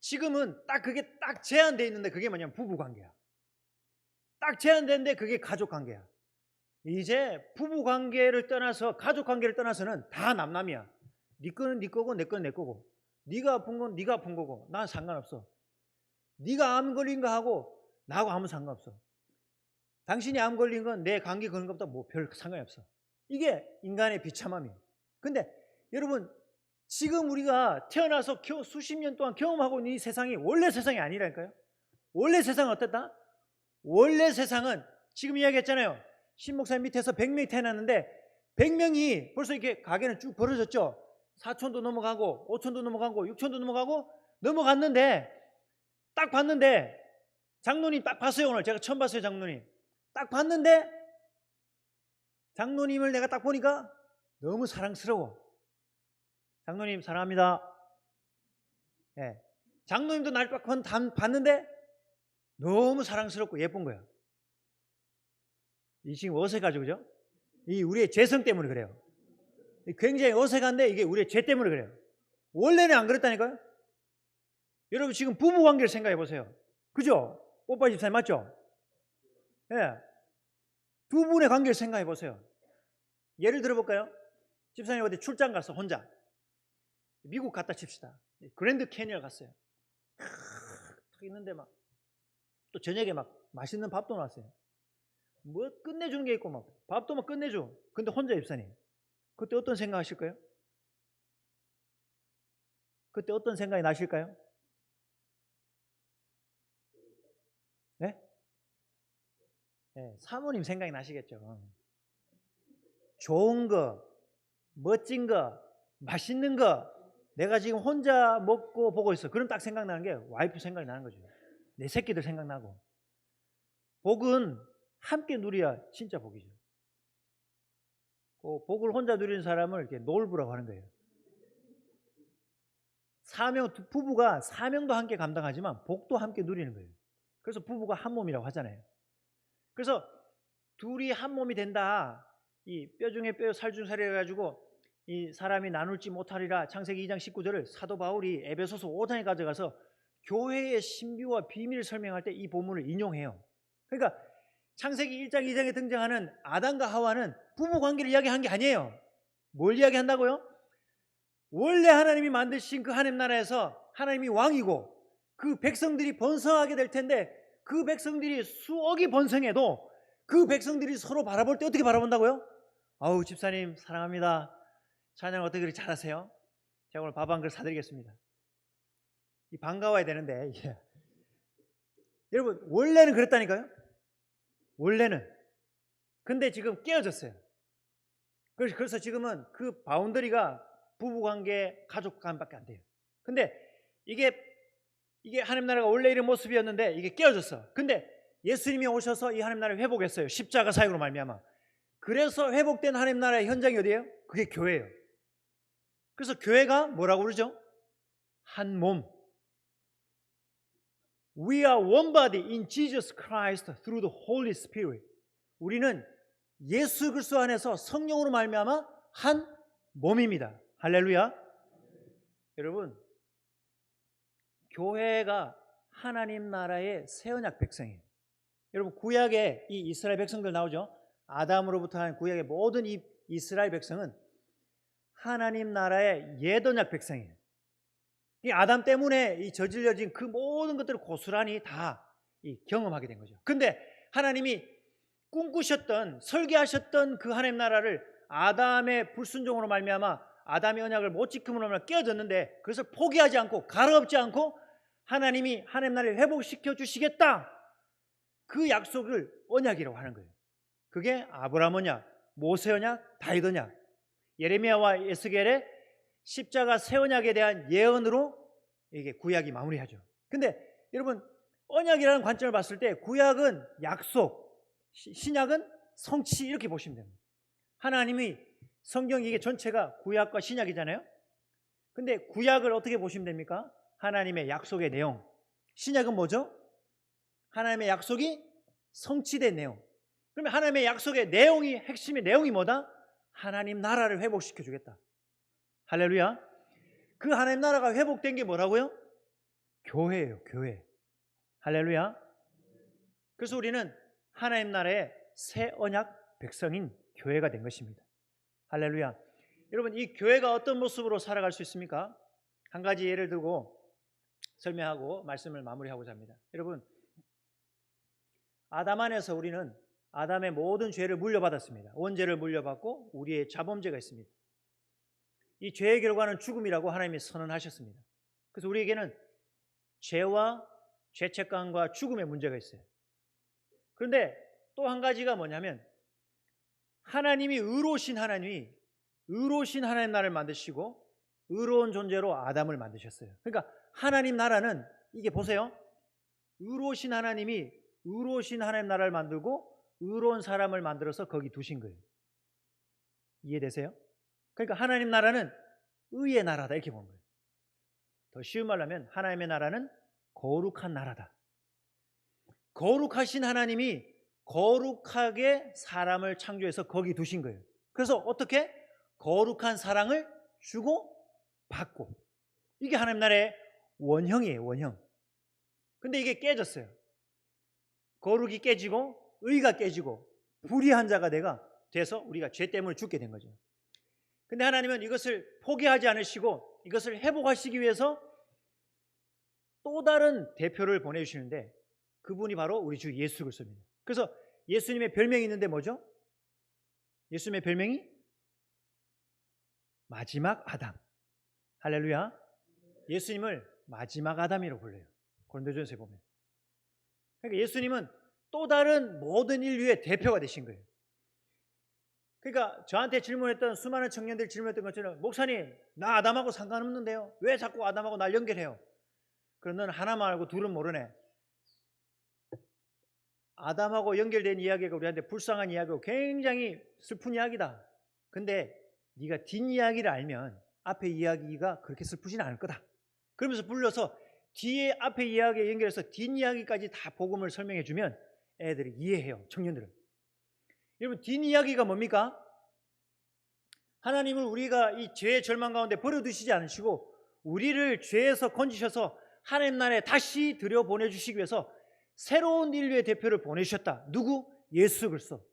지금은 딱 그게 딱 제한되어 있는데 그게 뭐냐면 부부관계야. 딱 제한되는데 그게 가족관계야. 이제 부부관계를 떠나서 가족관계를 떠나서는 다 남남이야. 네 거는 네 거고 내 거는 내 거고 네가 아픈 건 네가 아픈 거고 난 상관없어. 네가 암 걸린 거 하고 나하고 아무 상관없어. 당신이 암 걸린 건 내 감기 걸린 것보다 뭐 별 상관이 없어. 이게 인간의 비참함이에요. 근데 여러분 지금 우리가 태어나서 수십 년 동안 경험하고 있는 이 세상이 원래 세상이 아니라니까요. 원래 세상은 어땠다? 원래 세상은 지금 이야기했잖아요. 신목사님 밑에서 100명이 태어났는데 100명이 벌써 이렇게 가게는 쭉 벌어졌죠. 4촌도 넘어가고 5촌도 넘어가고 6촌도 넘어가고 넘어갔는데 딱 봤는데 장로님 딱 봤어요. 오늘 제가 처음 봤어요. 장로님 딱 봤는데 장로님을 내가 딱 보니까 너무 사랑스러워. 장로님 사랑합니다. 네. 장로님도 날 딱 봤는데 너무 사랑스럽고 예쁜 거야. 이 지금 어색하죠, 그죠? 이 우리의 죄성 때문에 그래요. 굉장히 어색한데 이게 우리의 죄 때문에 그래요. 원래는 안 그랬다니까요. 여러분 지금 부부 관계를 생각해 보세요. 그죠? 오빠 집사님 맞죠? 예. 네. 두 분의 관계를 생각해 보세요. 예를 들어볼까요? 집사님 어디 출장 갔어 혼자. 미국 갔다 칩시다. 그랜드 캐니언 갔어요. 탁 있는데 막 또 저녁에 막 맛있는 밥도 나왔어요. 뭐 끝내주는 게 있고 막 밥도 막 끝내줘. 근데 혼자 집사님. 그때 어떤 생각 하실까요? 그때 어떤 생각이 나실까요? 사모님 생각이 나시겠죠. 좋은 거, 멋진 거, 맛있는 거 내가 지금 혼자 먹고 보고 있어. 그럼 딱 생각나는 게 와이프 생각이 나는 거죠. 내 새끼들 생각나고. 복은 함께 누려야 진짜 복이죠. 그 복을 혼자 누리는 사람을 이렇게 놀부라고 하는 거예요. 부부가 사명도 함께 감당하지만 복도 함께 누리는 거예요. 그래서 부부가 한 몸이라고 하잖아요. 그래서 둘이 한 몸이 된다. 이 뼈 중에 뼈, 살 중 살이 해가지고 이 사람이 나눌지 못하리라. 창세기 2장 19절을 사도 바울이 에베소서 5장에 가져가서 교회의 신비와 비밀을 설명할 때 이 본문을 인용해요. 그러니까 창세기 1장 2장에 등장하는 아담과 하와는 부부 관계를 이야기한 게 아니에요. 뭘 이야기한다고요? 원래 하나님이 만드신 그 하나님 나라에서 하나님이 왕이고 그 백성들이 번성하게 될 텐데 그 백성들이 수억이 번성해도 그 백성들이 서로 바라볼 때 어떻게 바라본다고요? 아우 집사님 사랑합니다. 찬양 어떻게 그렇게 잘하세요? 제가 오늘 밥 한 그릇 사드리겠습니다. 이 반가워야 되는데 여러분 원래는 그랬다니까요. 원래는. 근데 지금 깨어졌어요. 그래서 지금은 그 바운더리가 부부관계, 가족관계밖에 안 돼요. 근데 이게 하나님 나라가 원래 이런 모습이었는데 이게 깨어졌어. 근데 예수님이 오셔서 이 하나님 나라를 회복했어요. 십자가 사역으로 말미암아. 그래서 회복된 하나님 나라의 현장이 어디예요? 그게 교회예요. 그래서 교회가 뭐라고 그러죠? 한 몸. We are one body in Jesus Christ through the Holy Spirit. 우리는 예수 그리스도 안에서 성령으로 말미암아 한 몸입니다. 할렐루야. 여러분, 교회가 하나님 나라의 새 언약 백성이에요. 여러분 구약에 이 이스라엘 백성들 나오죠. 아담으로부터 한 구약의 모든 이 이스라엘 백성은 하나님 나라의 옛 언약 백성이에요. 이 아담 때문에 이 저질러진 그 모든 것들을 고스란히 다 이 경험하게 된 거죠. 근데 하나님이 꿈꾸셨던 설계하셨던 그 하나님 나라를 아담의 불순종으로 말미암아 아담의 언약을 못 지킴으로 말미암아 깨어졌는데 그래서 포기하지 않고 가르없지 않고 하나님이 하나님 나라를 회복시켜 주시겠다. 그 약속을 언약이라고 하는 거예요. 그게 아브라함 언약, 모세 언약, 다윗 언약, 예레미야와 에스겔의 십자가 새 언약에 대한 예언으로 이게 구약이 마무리하죠. 근데 여러분 언약이라는 관점을 봤을 때 구약은 약속, 신약은 성취 이렇게 보시면 됩니다. 하나님이 성경 이게 전체가 구약과 신약이잖아요. 근데 구약을 어떻게 보시면 됩니까? 하나님의 약속의 내용. 신약은 뭐죠? 하나님의 약속이 성취된 내용. 그러면 하나님의 약속의 내용이 핵심의 내용이 뭐다? 하나님 나라를 회복시켜 주겠다. 할렐루야. 그 하나님 나라가 회복된 게 뭐라고요? 교회예요. 교회. 할렐루야. 그래서 우리는 하나님 나라의 새 언약 백성인 교회가 된 것입니다. 할렐루야. 여러분 이 교회가 어떤 모습으로 살아갈 수 있습니까? 한 가지 예를 들고 설명하고 말씀을 마무리하고자 합니다. 여러분 아담 안에서 우리는 아담의 모든 죄를 물려받았습니다. 원죄를 물려받고 우리의 자범죄가 있습니다. 이 죄의 결과는 죽음이라고 하나님이 선언하셨습니다. 그래서 우리에게는 죄와 죄책감과 죽음의 문제가 있어요. 그런데 또 한 가지가 뭐냐면 하나님이 의로우신 하나님 나라를 만드시고 의로운 존재로 아담을 만드셨어요. 그러니까 하나님 나라는 이게 보세요. 의로우신 하나님이 의로우신 하나님 나라를 만들고 의로운 사람을 만들어서 거기 두신 거예요. 이해되세요? 그러니까 하나님 나라는 의의 나라다 이렇게 보는 거예요. 더 쉬운 말로 하면 하나님의 나라는 거룩한 나라다. 거룩하신 하나님이 거룩하게 사람을 창조해서 거기 두신 거예요. 그래서 어떻게? 거룩한 사랑을 주고 받고. 이게 하나님 나라의 원형이에요. 원형. 근데 이게 깨졌어요. 거룩이 깨지고 의가 깨지고 불의한 자가 돼서 우리가 죄 때문에 죽게 된 거죠. 근데 하나님은 이것을 포기하지 않으시고 이것을 회복하시기 위해서 또 다른 대표를 보내주시는데 그분이 바로 우리 주 예수 그리스도입니다. 그래서 예수님의 별명이 있는데 뭐죠? 예수님의 별명이 마지막 아담. 할렐루야. 예수님을 마지막 아담이라고 불러요. 고린도전서에 보면. 그러니까 예수님은 또 다른 모든 인류의 대표가 되신 거예요. 그러니까 저한테 질문했던 수많은 청년들 질문했던 것처럼 목사님 나 아담하고 상관없는데요. 왜 자꾸 아담하고 날 연결해요? 그럼 넌 하나만 알고 둘은 모르네. 아담하고 연결된 이야기가 우리한테 불쌍한 이야기고 굉장히 슬픈 이야기다. 근데 네가 뒷이야기를 알면 앞에 이야기가 그렇게 슬프지는 않을 거다. 그러면서 불러서 뒤에 앞에 이야기에 연결해서 뒷이야기까지 다 복음을 설명해 주면 애들이 이해해요. 청년들은. 여러분 뒷이야기가 뭡니까? 하나님은 우리가 이 죄의 절망 가운데 버려두시지 않으시고 우리를 죄에서 건지셔서 하나님 나라에 다시 들여보내주시기 위해서 새로운 인류의 대표를 보내주셨다. 누구? 예수 그리스도.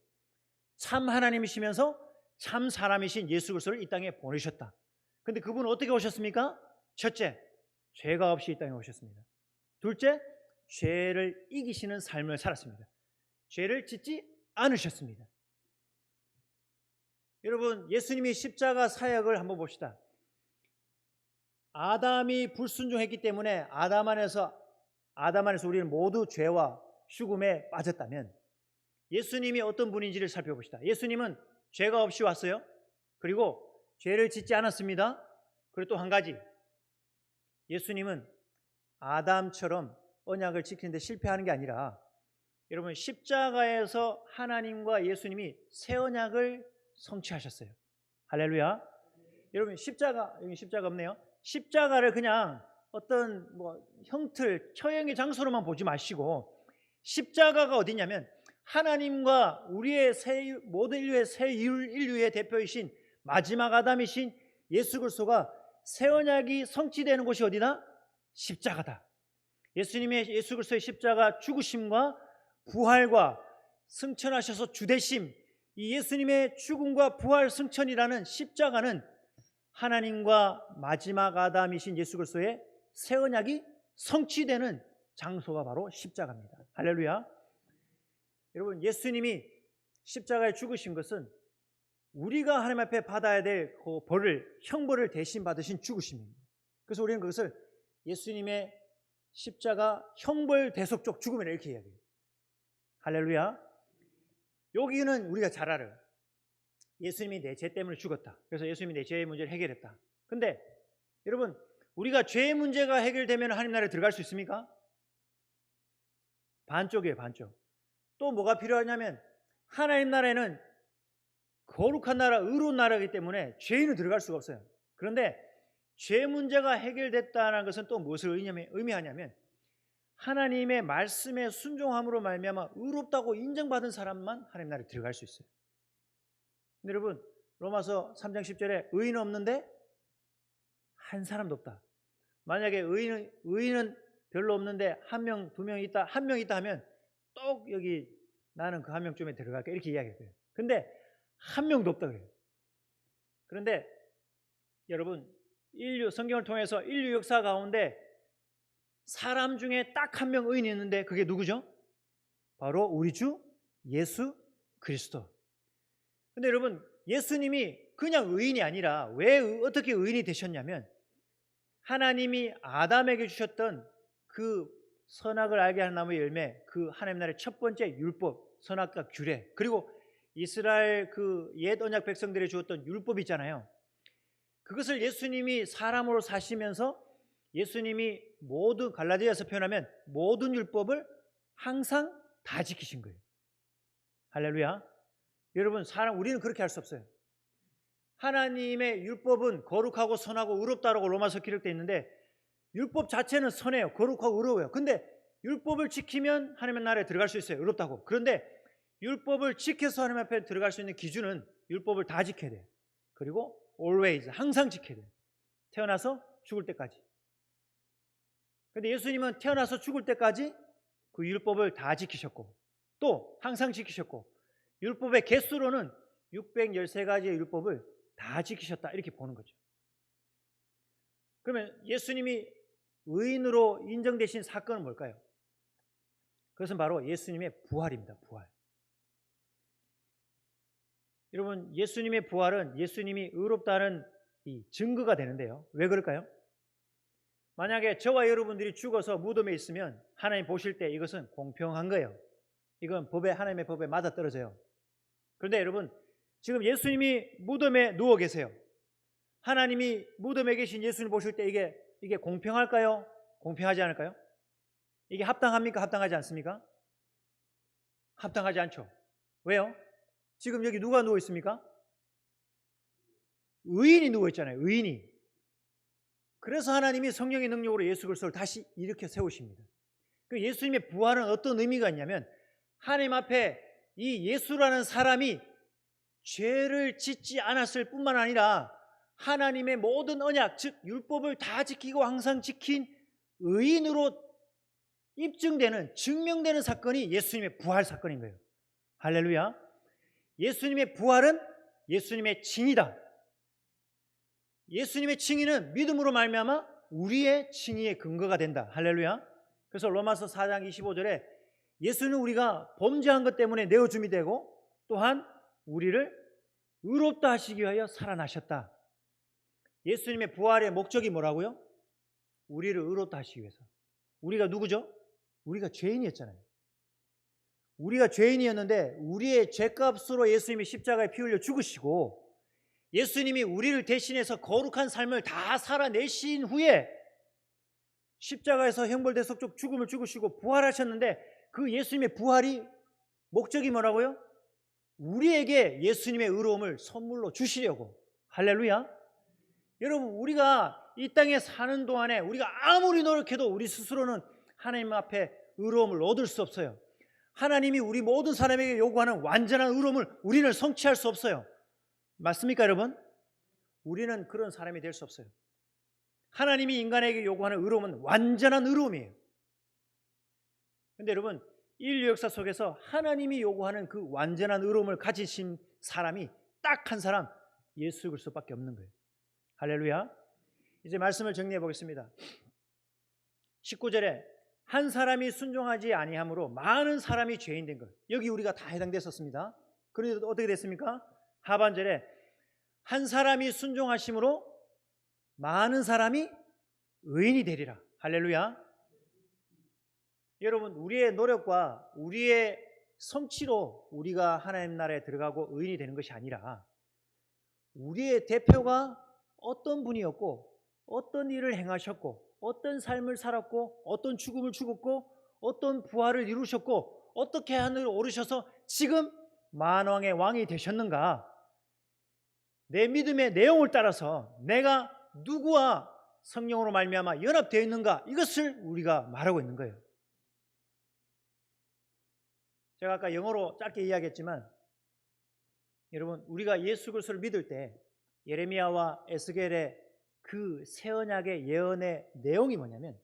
참 하나님이시면서 참 사람이신 예수 그리스도를 이 땅에 보내주셨다. 근데 그분은 어떻게 오셨습니까? 첫째, 죄가 없이 이 땅에 오셨습니다. 둘째, 죄를 이기시는 삶을 살았습니다. 죄를 짓지 않으셨습니다. 여러분 예수님이 십자가 사역을 한번 봅시다. 아담이 불순종했기 때문에 아담 안에서 우리는 모두 죄와 죽음에 빠졌다면 예수님이 어떤 분인지를 살펴봅시다. 예수님은 죄가 없이 왔어요. 그리고 죄를 짓지 않았습니다. 그리고 또 한 가지, 예수님은 아담처럼 언약을 지키는데 실패하는 게 아니라 여러분 십자가에서 하나님과 예수님이 새 언약을 성취하셨어요. 할렐루야. 여러분 십자가, 여기 십자가 없네요. 십자가를 그냥 어떤 형틀, 처형의 장소로만 보지 마시고 십자가가 어디냐면 하나님과 우리의 모든 인류의 새 인류의 대표이신 마지막 아담이신 예수 그리스도가 새 언약이 성취되는 곳이 어디다? 십자가다. 예수 그리스도의 십자가 죽으심과 부활과 승천하셔서 주되심, 이 예수님의 죽음과 부활 승천이라는 십자가는 하나님과 마지막 아담이신 예수 그리스도의 새 언약이 성취되는 장소가 바로 십자가입니다. 할렐루야. 여러분 예수님이 십자가에 죽으신 것은 우리가 하나님 앞에 받아야 될 그 벌을, 형벌을 대신 받으신 죽으심입니다. 그래서 우리는 그것을 예수님의 십자가 형벌 대속적 죽음이라 이렇게 이야기해요. 할렐루야. 여기는 우리가 잘 알아요. 예수님이 내 죄 때문에 죽었다. 그래서 예수님이 내 죄의 문제를 해결했다. 근데 여러분 우리가 죄의 문제가 해결되면 하나님 나라에 들어갈 수 있습니까? 반쪽이에요. 반쪽. 또 뭐가 필요하냐면 하나님 나라에는 거룩한 나라, 의로운 나라이기 때문에 죄인은 들어갈 수가 없어요. 그런데 죄 문제가 해결됐다는 것은 또 무엇을 의미하냐면 하나님의 말씀에 순종함으로 말미암아 의롭다고 인정받은 사람만 하나님 나라에 들어갈 수 있어요. 근데 여러분 로마서 3장 10절에 의인은 없는데 한 사람도 없다. 만약에 의인은 별로 없는데 한 명, 두 명 있다, 한 명 있다 하면 또 여기 나는 그 한 명쯤에 들어갈까 이렇게 이야기해요. 근데 한 명도 없다 그래요. 그런데 여러분 성경을 통해서 인류 역사 가운데 사람 중에 딱 한 명 의인이 있는데 그게 누구죠? 바로 우리 주 예수 그리스도. 근데 여러분 예수님이 그냥 의인이 아니라 왜 어떻게 의인이 되셨냐면 하나님이 아담에게 주셨던 그 선악을 알게 하는 나무의 열매, 그 하나님 나라의 첫 번째 율법, 선악과 규례, 그리고 이스라엘 그 옛 언약 백성들이 주었던 율법 있잖아요. 그것을 예수님이 사람으로 사시면서 예수님이 모든, 갈라디아서 표현하면 모든 율법을 항상 다 지키신 거예요. 할렐루야. 여러분 우리는 그렇게 할 수 없어요. 하나님의 율법은 거룩하고 선하고 의롭다라고 로마서 기록되어 있는데 율법 자체는 선해요. 거룩하고 의로워요. 근데 율법을 지키면 하나님의 나라에 들어갈 수 있어요. 의롭다고. 그런데 율법을 지켜서 하나님 앞에 들어갈 수 있는 기준은 율법을 다 지켜야 돼요. 그리고 always, 항상 지켜야 돼요. 태어나서 죽을 때까지. 그런데 예수님은 태어나서 죽을 때까지 그 율법을 다 지키셨고 또 항상 지키셨고 율법의 개수로는 613가지의 율법을 다 지키셨다 이렇게 보는 거죠. 그러면 예수님이 의인으로 인정되신 사건은 뭘까요? 그것은 바로 예수님의 부활입니다. 부활. 여러분 예수님의 부활은 예수님이 의롭다는 이 증거가 되는데요. 왜 그럴까요? 만약에 저와 여러분들이 죽어서 무덤에 있으면 하나님 보실 때 이것은 공평한 거예요. 이건 하나님의 법에 맞아떨어져요. 그런데 여러분, 지금 예수님이 무덤에 누워 계세요. 하나님이 무덤에 계신 예수님 보실 때 이게 공평할까요? 공평하지 않을까요? 이게 합당합니까? 합당하지 않습니까? 합당하지 않죠. 왜요? 지금 여기 누가 누워 있습니까? 의인이 누워 있잖아요. 의인이. 그래서 하나님이 성령의 능력으로 예수 그리스도를 다시 일으켜 세우십니다. 그 예수님의 부활은 어떤 의미가 있냐면 하나님 앞에 이 예수라는 사람이 죄를 짓지 않았을 뿐만 아니라 하나님의 모든 언약, 즉 율법을 다 지키고 항상 지킨 의인으로 입증되는, 증명되는 사건이 예수님의 부활 사건인 거예요. 할렐루야. 예수님의 부활은 예수님의 칭의다. 예수님의 칭의는 믿음으로 말미암아 우리의 칭의의 근거가 된다. 할렐루야. 그래서 로마서 4장 25절에 예수는 우리가 범죄한 것 때문에 내어줌이 되고 또한 우리를 의롭다 하시기 위하여 살아나셨다. 예수님의 부활의 목적이 뭐라고요? 우리를 의롭다 하시기 위해서. 우리가 누구죠? 우리가 죄인이었잖아요. 우리가 죄인이었는데 우리의 죄값으로 예수님이 십자가에 피 흘려 죽으시고 예수님이 우리를 대신해서 거룩한 삶을 다 살아내신 후에 십자가에서 형벌대속적 죽음을 죽으시고 부활하셨는데 그 예수님의 부활이 목적이 뭐라고요? 우리에게 예수님의 의로움을 선물로 주시려고. 할렐루야. 여러분, 우리가 이 땅에 사는 동안에 우리가 아무리 노력해도 우리 스스로는 하나님 앞에 의로움을 얻을 수 없어요. 하나님이 우리 모든 사람에게 요구하는 완전한 의로움을 우리는 성취할 수 없어요. 맞습니까, 여러분? 우리는 그런 사람이 될 수 없어요. 하나님이 인간에게 요구하는 의로움은 완전한 의로움이에요. 그런데 여러분, 인류 역사 속에서 하나님이 요구하는 그 완전한 의로움을 가지신 사람이 딱 한 사람, 예수 그리스도밖에 없는 거예요. 할렐루야. 이제 말씀을 정리해 보겠습니다. 19절에 한 사람이 순종하지 아니함으로 많은 사람이 죄인 된 것. 여기 우리가 다 해당됐었습니다. 그런데 어떻게 됐습니까? 하반절에 한 사람이 순종하심으로 많은 사람이 의인이 되리라. 할렐루야. 여러분, 우리의 노력과 우리의 성취로 우리가 하나님 나라에 들어가고 의인이 되는 것이 아니라 우리의 대표가 어떤 분이었고 어떤 일을 행하셨고 어떤 삶을 살았고 어떤 죽음을 죽었고 어떤 부활을 이루셨고 어떻게 하늘을 오르셔서 지금 만왕의 왕이 되셨는가. 내 믿음의 내용을 따라서 내가 누구와 성령으로 말미암아 연합되어 있는가, 이것을 우리가 말하고 있는 거예요. 제가 아까 영어로 짧게 이야기했지만 여러분, 우리가 예수 그리스도를 믿을 때 예레미야와 에스겔의 그 새 언약의 예언의 내용이 뭐냐면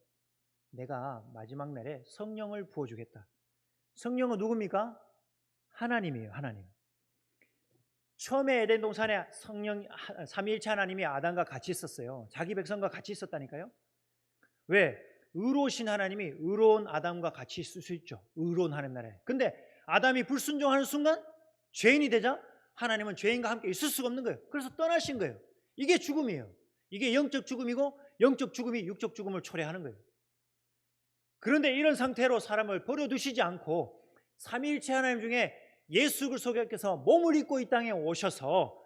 내가 마지막 날에 성령을 부어주겠다. 성령은 누굽니까? 하나님이에요. 하나님. 처음에 에덴 동산에 성령 삼위일체 하나님이 아담과 같이 있었어요. 자기 백성과 같이 있었다니까요. 왜? 의로우신 하나님이 의로운 아담과 같이 있을 수 있죠. 의로운 하나님 나라에. 근데 아담이 불순종하는 순간 죄인이 되자 하나님은 죄인과 함께 있을 수가 없는 거예요. 그래서 떠나신 거예요. 이게 죽음이에요. 이게 영적 죽음이고 영적 죽음이 육적 죽음을 초래하는 거예요. 그런데 이런 상태로 사람을 버려두시지 않고 삼위일체 하나님 중에 예수 그리스도께서 몸을 입고 이 땅에 오셔서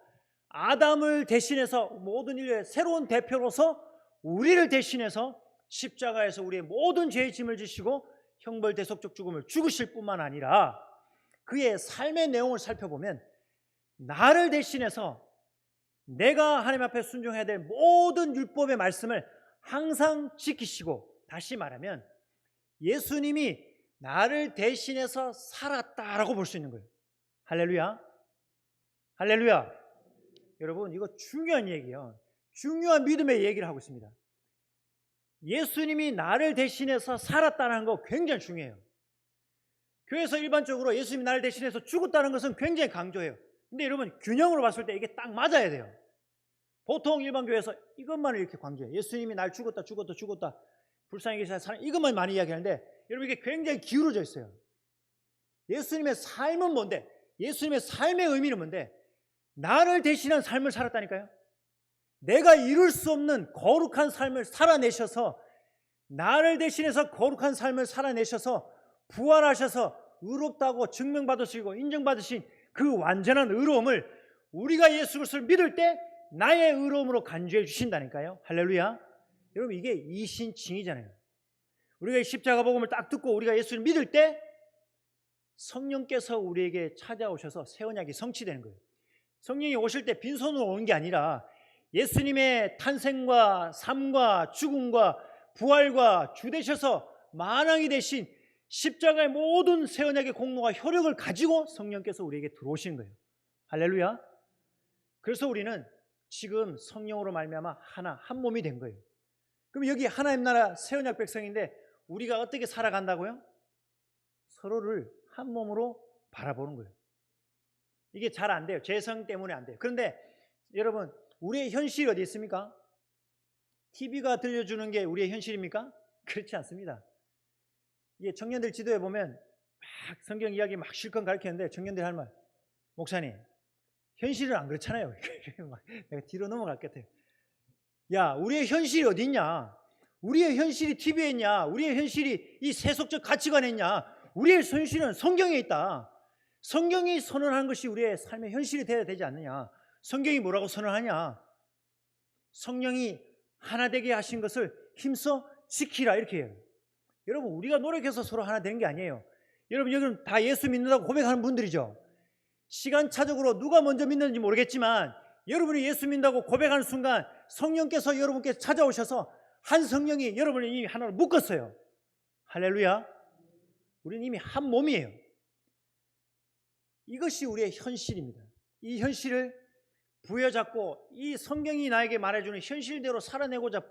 아담을 대신해서 모든 인류의 새로운 대표로서 우리를 대신해서 십자가에서 우리의 모든 죄의 짐을 지시고 형벌 대속적 죽음을 죽으실 뿐만 아니라 그의 삶의 내용을 살펴보면 나를 대신해서 내가 하나님 앞에 순종해야 될 모든 율법의 말씀을 항상 지키시고, 다시 말하면 예수님이 나를 대신해서 살았다라고 볼 수 있는 거예요. 할렐루야. 할렐루야. 여러분, 이거 중요한 얘기예요. 중요한 믿음의 얘기를 하고 있습니다. 예수님이 나를 대신해서 살았다는 거 굉장히 중요해요. 교회에서 일반적으로 예수님이 나를 대신해서 죽었다는 것은 굉장히 강조해요. 근데 여러분, 균형으로 봤을 때 이게 딱 맞아야 돼요. 보통 일반 교회에서 이것만을 이렇게 강조해요. 예수님이 날 죽었다 불쌍히 계신 사람, 이것만 많이 이야기하는데 여러분, 이게 굉장히 기울어져 있어요. 예수님의 삶은 뭔데? 예수님의 삶의 의미는 뭔데? 나를 대신한 삶을 살았다니까요. 내가 이룰 수 없는 거룩한 삶을 살아내셔서, 나를 대신해서 거룩한 삶을 살아내셔서 부활하셔서 의롭다고 증명받으시고 인정받으신 그 완전한 의로움을 우리가 예수 그리스도를 믿을 때 나의 의로움으로 간주해 주신다니까요. 할렐루야. 여러분 이게 이신칭이잖아요. 우리가 이 십자가 복음을 딱 듣고 우리가 예수를 믿을 때 성령께서 우리에게 찾아오셔서 새 언약이 성취되는 거예요. 성령이 오실 때 빈손으로 오는 게 아니라 예수님의 탄생과 삶과 죽음과 부활과 주 되셔서 만왕이 되신 십자가의 모든 새 언약의 공로와 효력을 가지고 성령께서 우리에게 들어오시는 거예요. 할렐루야. 그래서 우리는 지금 성령으로 말미암아 하나 한 몸이 된 거예요. 그럼 여기 하나님 나라 새 언약 백성인데 우리가 어떻게 살아간다고요? 서로를 한 몸으로 바라보는 거예요. 이게 잘 안 돼요. 죄성 때문에 안 돼요. 그런데 여러분 우리의 현실이 어디 있습니까? TV가 들려주는 게 우리의 현실입니까? 그렇지 않습니다. 이게 청년들 지도에 보면 막 성경 이야기 막 실컷 가르치는데 청년들이 할 말, 목사님 현실은 안 그렇잖아요. 내가 뒤로 넘어갈 것 같아요. 야, 우리의 현실이 어디 있냐? 우리의 현실이 TV에 있냐? 우리의 현실이 이 세속적 가치관에 있냐? 우리의 현실은 성경에 있다. 성경이 선언한 것이 우리의 삶의 현실이 되어야 되지 않느냐? 성경이 뭐라고 선언하냐? 성령이 하나 되게 하신 것을 힘써 지키라 이렇게 해요. 여러분 우리가 노력해서 서로 하나 되는 게 아니에요. 여러분 여기는 다 예수 믿는다고 고백하는 분들이죠. 시간차적으로 누가 먼저 믿는지 모르겠지만 여러분이 예수 믿는다고 고백하는 순간 성령께서 여러분께 찾아오셔서 한 성령이 여러분을 이미 하나로 묶었어요. 할렐루야. 우리는 이미 한 몸이에요. 이것이 우리의 현실입니다. 이 현실을 부여잡고 이 성경이 나에게 말해주는 현실대로 살아내고자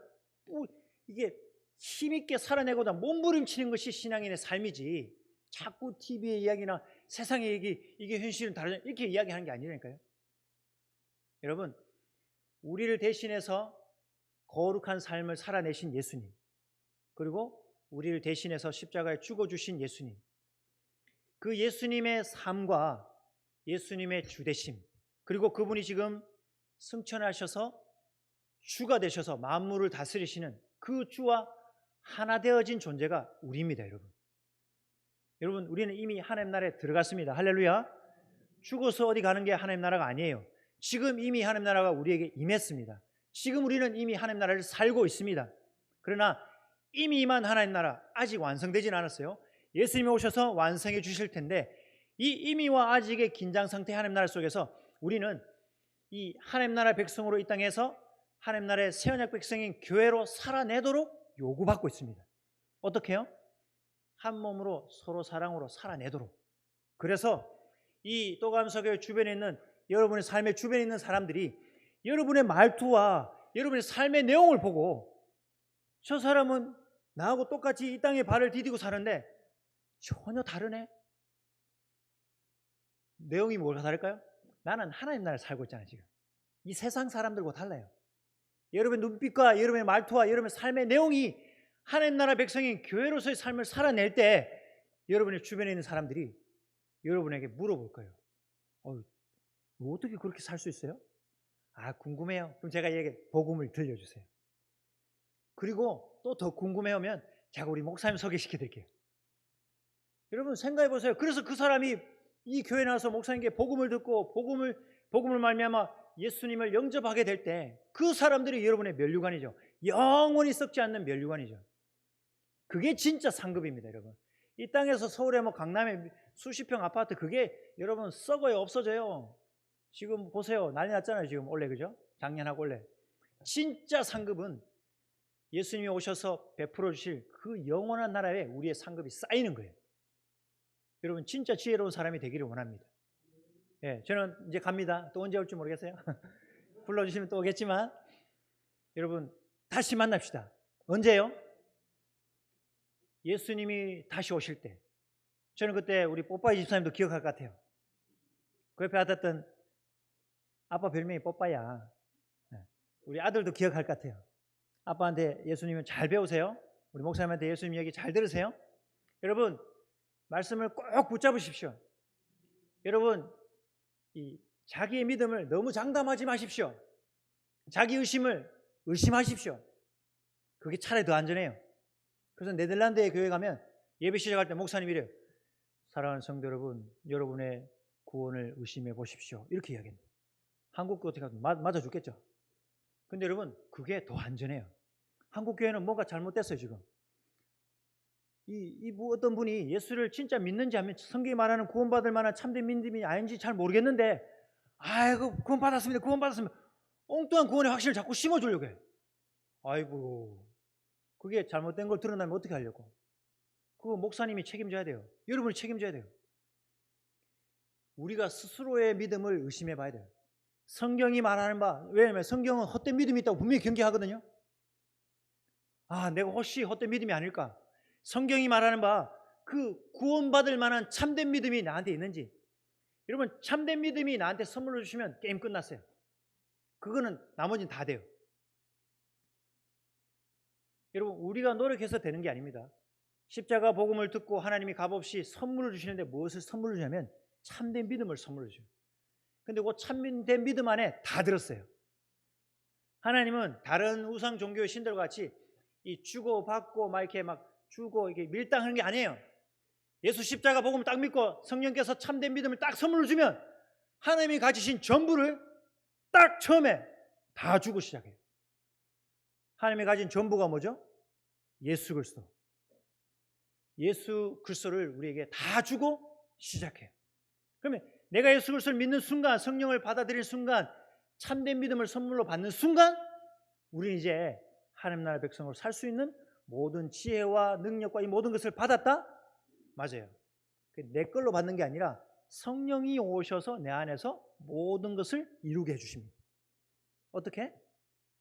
이게 힘있게 살아내고자 몸부림치는 것이 신앙인의 삶이지 자꾸 TV의 이야기나 세상의 얘기 이게 현실은 다르냐 이렇게 이야기하는 게 아니라니까요. 여러분 우리를 대신해서 거룩한 삶을 살아내신 예수님 그리고 우리를 대신해서 십자가에 죽어주신 예수님 그 예수님의 삶과 예수님의 주되심 그리고 그분이 지금 승천하셔서 주가 되셔서 만물을 다스리시는 그 주와 하나 되어진 존재가 우리입니다. 여러분 우리는 이미 하나님 나라에 들어갔습니다. 할렐루야. 죽어서 어디 가는 게 하나님 나라가 아니에요. 지금 이미 하나님 나라가 우리에게 임했습니다. 지금 우리는 이미 하나님 나라를 살고 있습니다. 그러나 이미 임한 하나님 나라 아직 완성되지는 않았어요. 예수님이 오셔서 완성해 주실 텐데 이 이미와 아직의 긴장 상태의 하나님 나라 속에서 우리는 이 하나님 나라 백성으로 이 땅에서 하나님 나라의 새 언약 백성인 교회로 살아내도록 요구받고 있습니다. 어떻게 해요? 한 몸으로 서로 사랑으로 살아내도록. 그래서 이 또감서교회 주변에 있는 여러분의 삶의 주변에 있는 사람들이 여러분의 말투와 여러분의 삶의 내용을 보고 저 사람은 나하고 똑같이 이 땅에 발을 디디고 사는데 전혀 다르네. 내용이 뭐가 다를까요? 나는 하나님 나라를 살고 있잖아요. 지금 이 세상 사람들과 달라요. 여러분의 눈빛과 여러분의 말투와 여러분의 삶의 내용이 하나님 나라 백성인 교회로서의 삶을 살아낼 때 여러분의 주변에 있는 사람들이 여러분에게 물어볼 거예요. 어떻게 그렇게 살 수 있어요? 궁금해요. 그럼 제가 얘기 복음을 들려주세요. 그리고 또 더 궁금해하면 제가 우리 목사님 소개시켜 드릴게요. 여러분 생각해 보세요. 그래서 그 사람이 이 교회에 나와서 목사님께 복음을 듣고 복음을 말미암아 예수님을 영접하게 될 때 그 사람들이 여러분의 면류관이죠. 영원히 썩지 않는 면류관이죠. 그게 진짜 상급입니다, 여러분. 이 땅에서 서울에 강남에 수십 평 아파트 그게 여러분 썩어요, 없어져요. 지금 보세요, 난리 났잖아요, 지금 올해 그죠? 작년하고 올해. 진짜 상급은 예수님이 오셔서 베풀어 주실 그 영원한 나라에 우리의 상급이 쌓이는 거예요. 여러분 진짜 지혜로운 사람이 되기를 원합니다. 예, 저는 이제 갑니다. 또 언제 올지 모르겠어요. 불러주시면 또 오겠지만 여러분 다시 만납시다. 언제요? 예수님이 다시 오실 때. 저는 그때 우리 뽀빠이 집사님도 기억할 것 같아요. 그 옆에 앉았던 아빠 별명이 뽀빠야. 우리 아들도 기억할 것 같아요. 아빠한테 예수님은 잘 배우세요. 우리 목사님한테 예수님 얘기 잘 들으세요. 여러분 말씀을 꼭 붙잡으십시오. 여러분 이 자기의 믿음을 너무 장담하지 마십시오. 자기 의심을 의심하십시오. 그게 차라리 더 안전해요. 그래서 네덜란드의 교회 가면 예배 시작할 때 목사님이 이래요. 사랑하는 성도 여러분, 여러분의 구원을 의심해 보십시오. 이렇게 이야기합니다. 한국 어떻게 하면 맞아 죽겠죠. 근데 여러분, 그게 더 안전해요. 한국 교회는 뭔가 잘못됐어요, 지금. 어떤 분이 예수를 진짜 믿는지 하면 성경이 말하는 구원받을 만한 참된 믿음이 아닌지 잘 모르겠는데, 아이고, 구원받았습니다. 엉뚱한 구원의 확신을 자꾸 심어주려고 해. 아이고, 그게 잘못된 걸 드러나면 어떻게 하려고? 그거 목사님이 책임져야 돼요. 여러분이 책임져야 돼요. 우리가 스스로의 믿음을 의심해 봐야 돼요. 성경이 말하는 바, 왜냐하면 성경은 헛된 믿음이 있다고 분명히 경계하거든요. 내가 혹시 헛된 믿음이 아닐까? 성경이 말하는 바, 그 구원받을 만한 참된 믿음이 나한테 있는지. 여러분, 참된 믿음이 나한테 선물로 주시면 게임 끝났어요. 그거는 나머지는 다 돼요. 여러분, 우리가 노력해서 되는 게 아닙니다. 십자가 복음을 듣고 하나님이 값없이 선물을 주시는데 무엇을 선물로 주냐면 참된 믿음을 선물로 주셔요. 근데 그 참된 믿음 안에 다 들었어요. 하나님은 다른 우상 종교의 신들과 같이 이 주고 받고 막 이렇게 막 주고 이게 밀당하는 게 아니에요. 예수 십자가 복음을 딱 믿고 성령께서 참된 믿음을 딱 선물로 주면 하나님이 가지신 전부를 딱 처음에 다 주고 시작해요. 하나님이 가진 전부가 뭐죠? 예수 그리스도. 예수 그리스도를 우리에게 다 주고 시작해요. 그러면 내가 예수 그리스도를 믿는 순간, 성령을 받아들이는 순간, 참된 믿음을 선물로 받는 순간 우리는 이제 하나님 나라 백성으로 살 수 있는 모든 지혜와 능력과 이 모든 것을 받았다? 맞아요. 내 걸로 받는 게 아니라 성령이 오셔서 내 안에서 모든 것을 이루게 해주십니다. 어떻게?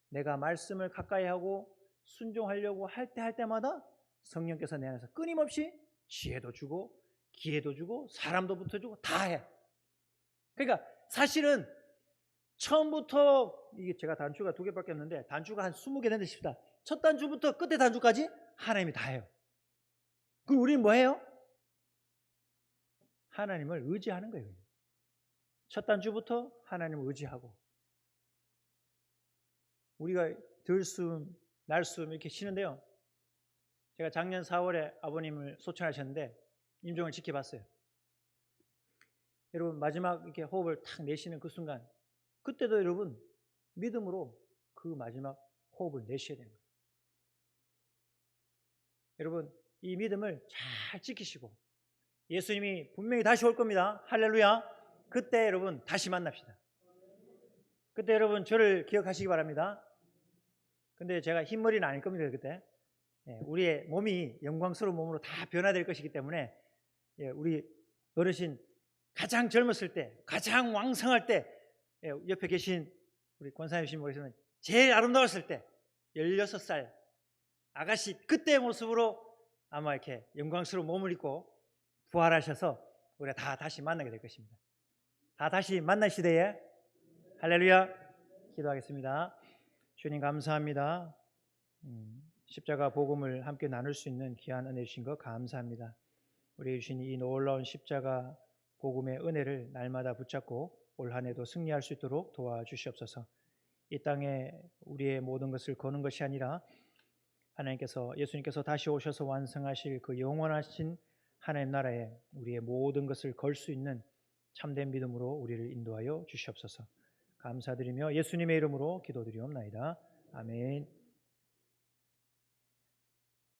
내가 말씀을 가까이 하고 순종하려고 할 때마다 성령께서 내 안에서 끊임없이 지혜도 주고 기회도 주고 사람도 붙어주고 다 해. 그러니까 사실은 처음부터, 이게 제가 단추가 2개밖에 없는데 단추가 한 20개 된다 싶다. 첫 단추부터 끝에 단추까지 하나님이 다 해요. 그럼 우리는 뭐 해요? 하나님을 의지하는 거예요. 첫 단추부터 하나님을 의지하고, 우리가 들숨 날숨 이렇게 쉬는데요, 제가 작년 4월에 아버님을 소천하셨는데 임종을 지켜봤어요. 여러분, 마지막 이렇게 호흡을 탁 내쉬는 그 순간, 그때도 여러분 믿음으로 그 마지막 호흡을 내쉬어야 되는 거예요. 여러분, 이 믿음을 잘 지키시고, 예수님이 분명히 다시 올 겁니다. 할렐루야. 그때 여러분 다시 만납시다. 그때 여러분 저를 기억하시기 바랍니다. 근데 제가 흰머리는 아닐 겁니다. 그때 우리의 몸이 영광스러운 몸으로 다 변화될 것이기 때문에, 우리 어르신 가장 젊었을 때, 가장 왕성할 때, 옆에 계신 우리 권사님 모시면 제일 아름다웠을 때 16살 아가씨 그때의 모습으로 아마 이렇게 영광스러운 몸을 입고 부활하셔서 우리가 다 다시 만나게 될 것입니다. 다 다시 만날 시대에 할렐루야. 기도하겠습니다. 주님 감사합니다. 십자가 복음을 함께 나눌 수 있는 귀한 은혜 주신 것 감사합니다. 우리 주신 이 놀라운 십자가 복음의 은혜를 날마다 붙잡고 올 한 해도 승리할 수 있도록 도와주시옵소서. 이 땅에 우리의 모든 것을 거는 것이 아니라 하나님께서, 예수님께서 다시 오셔서 완성하실 그 영원하신 하나님 나라에 우리의 모든 것을 걸 수 있는 참된 믿음으로 우리를 인도하여 주시옵소서. 감사드리며 예수님의 이름으로 기도드리옵나이다. 아멘.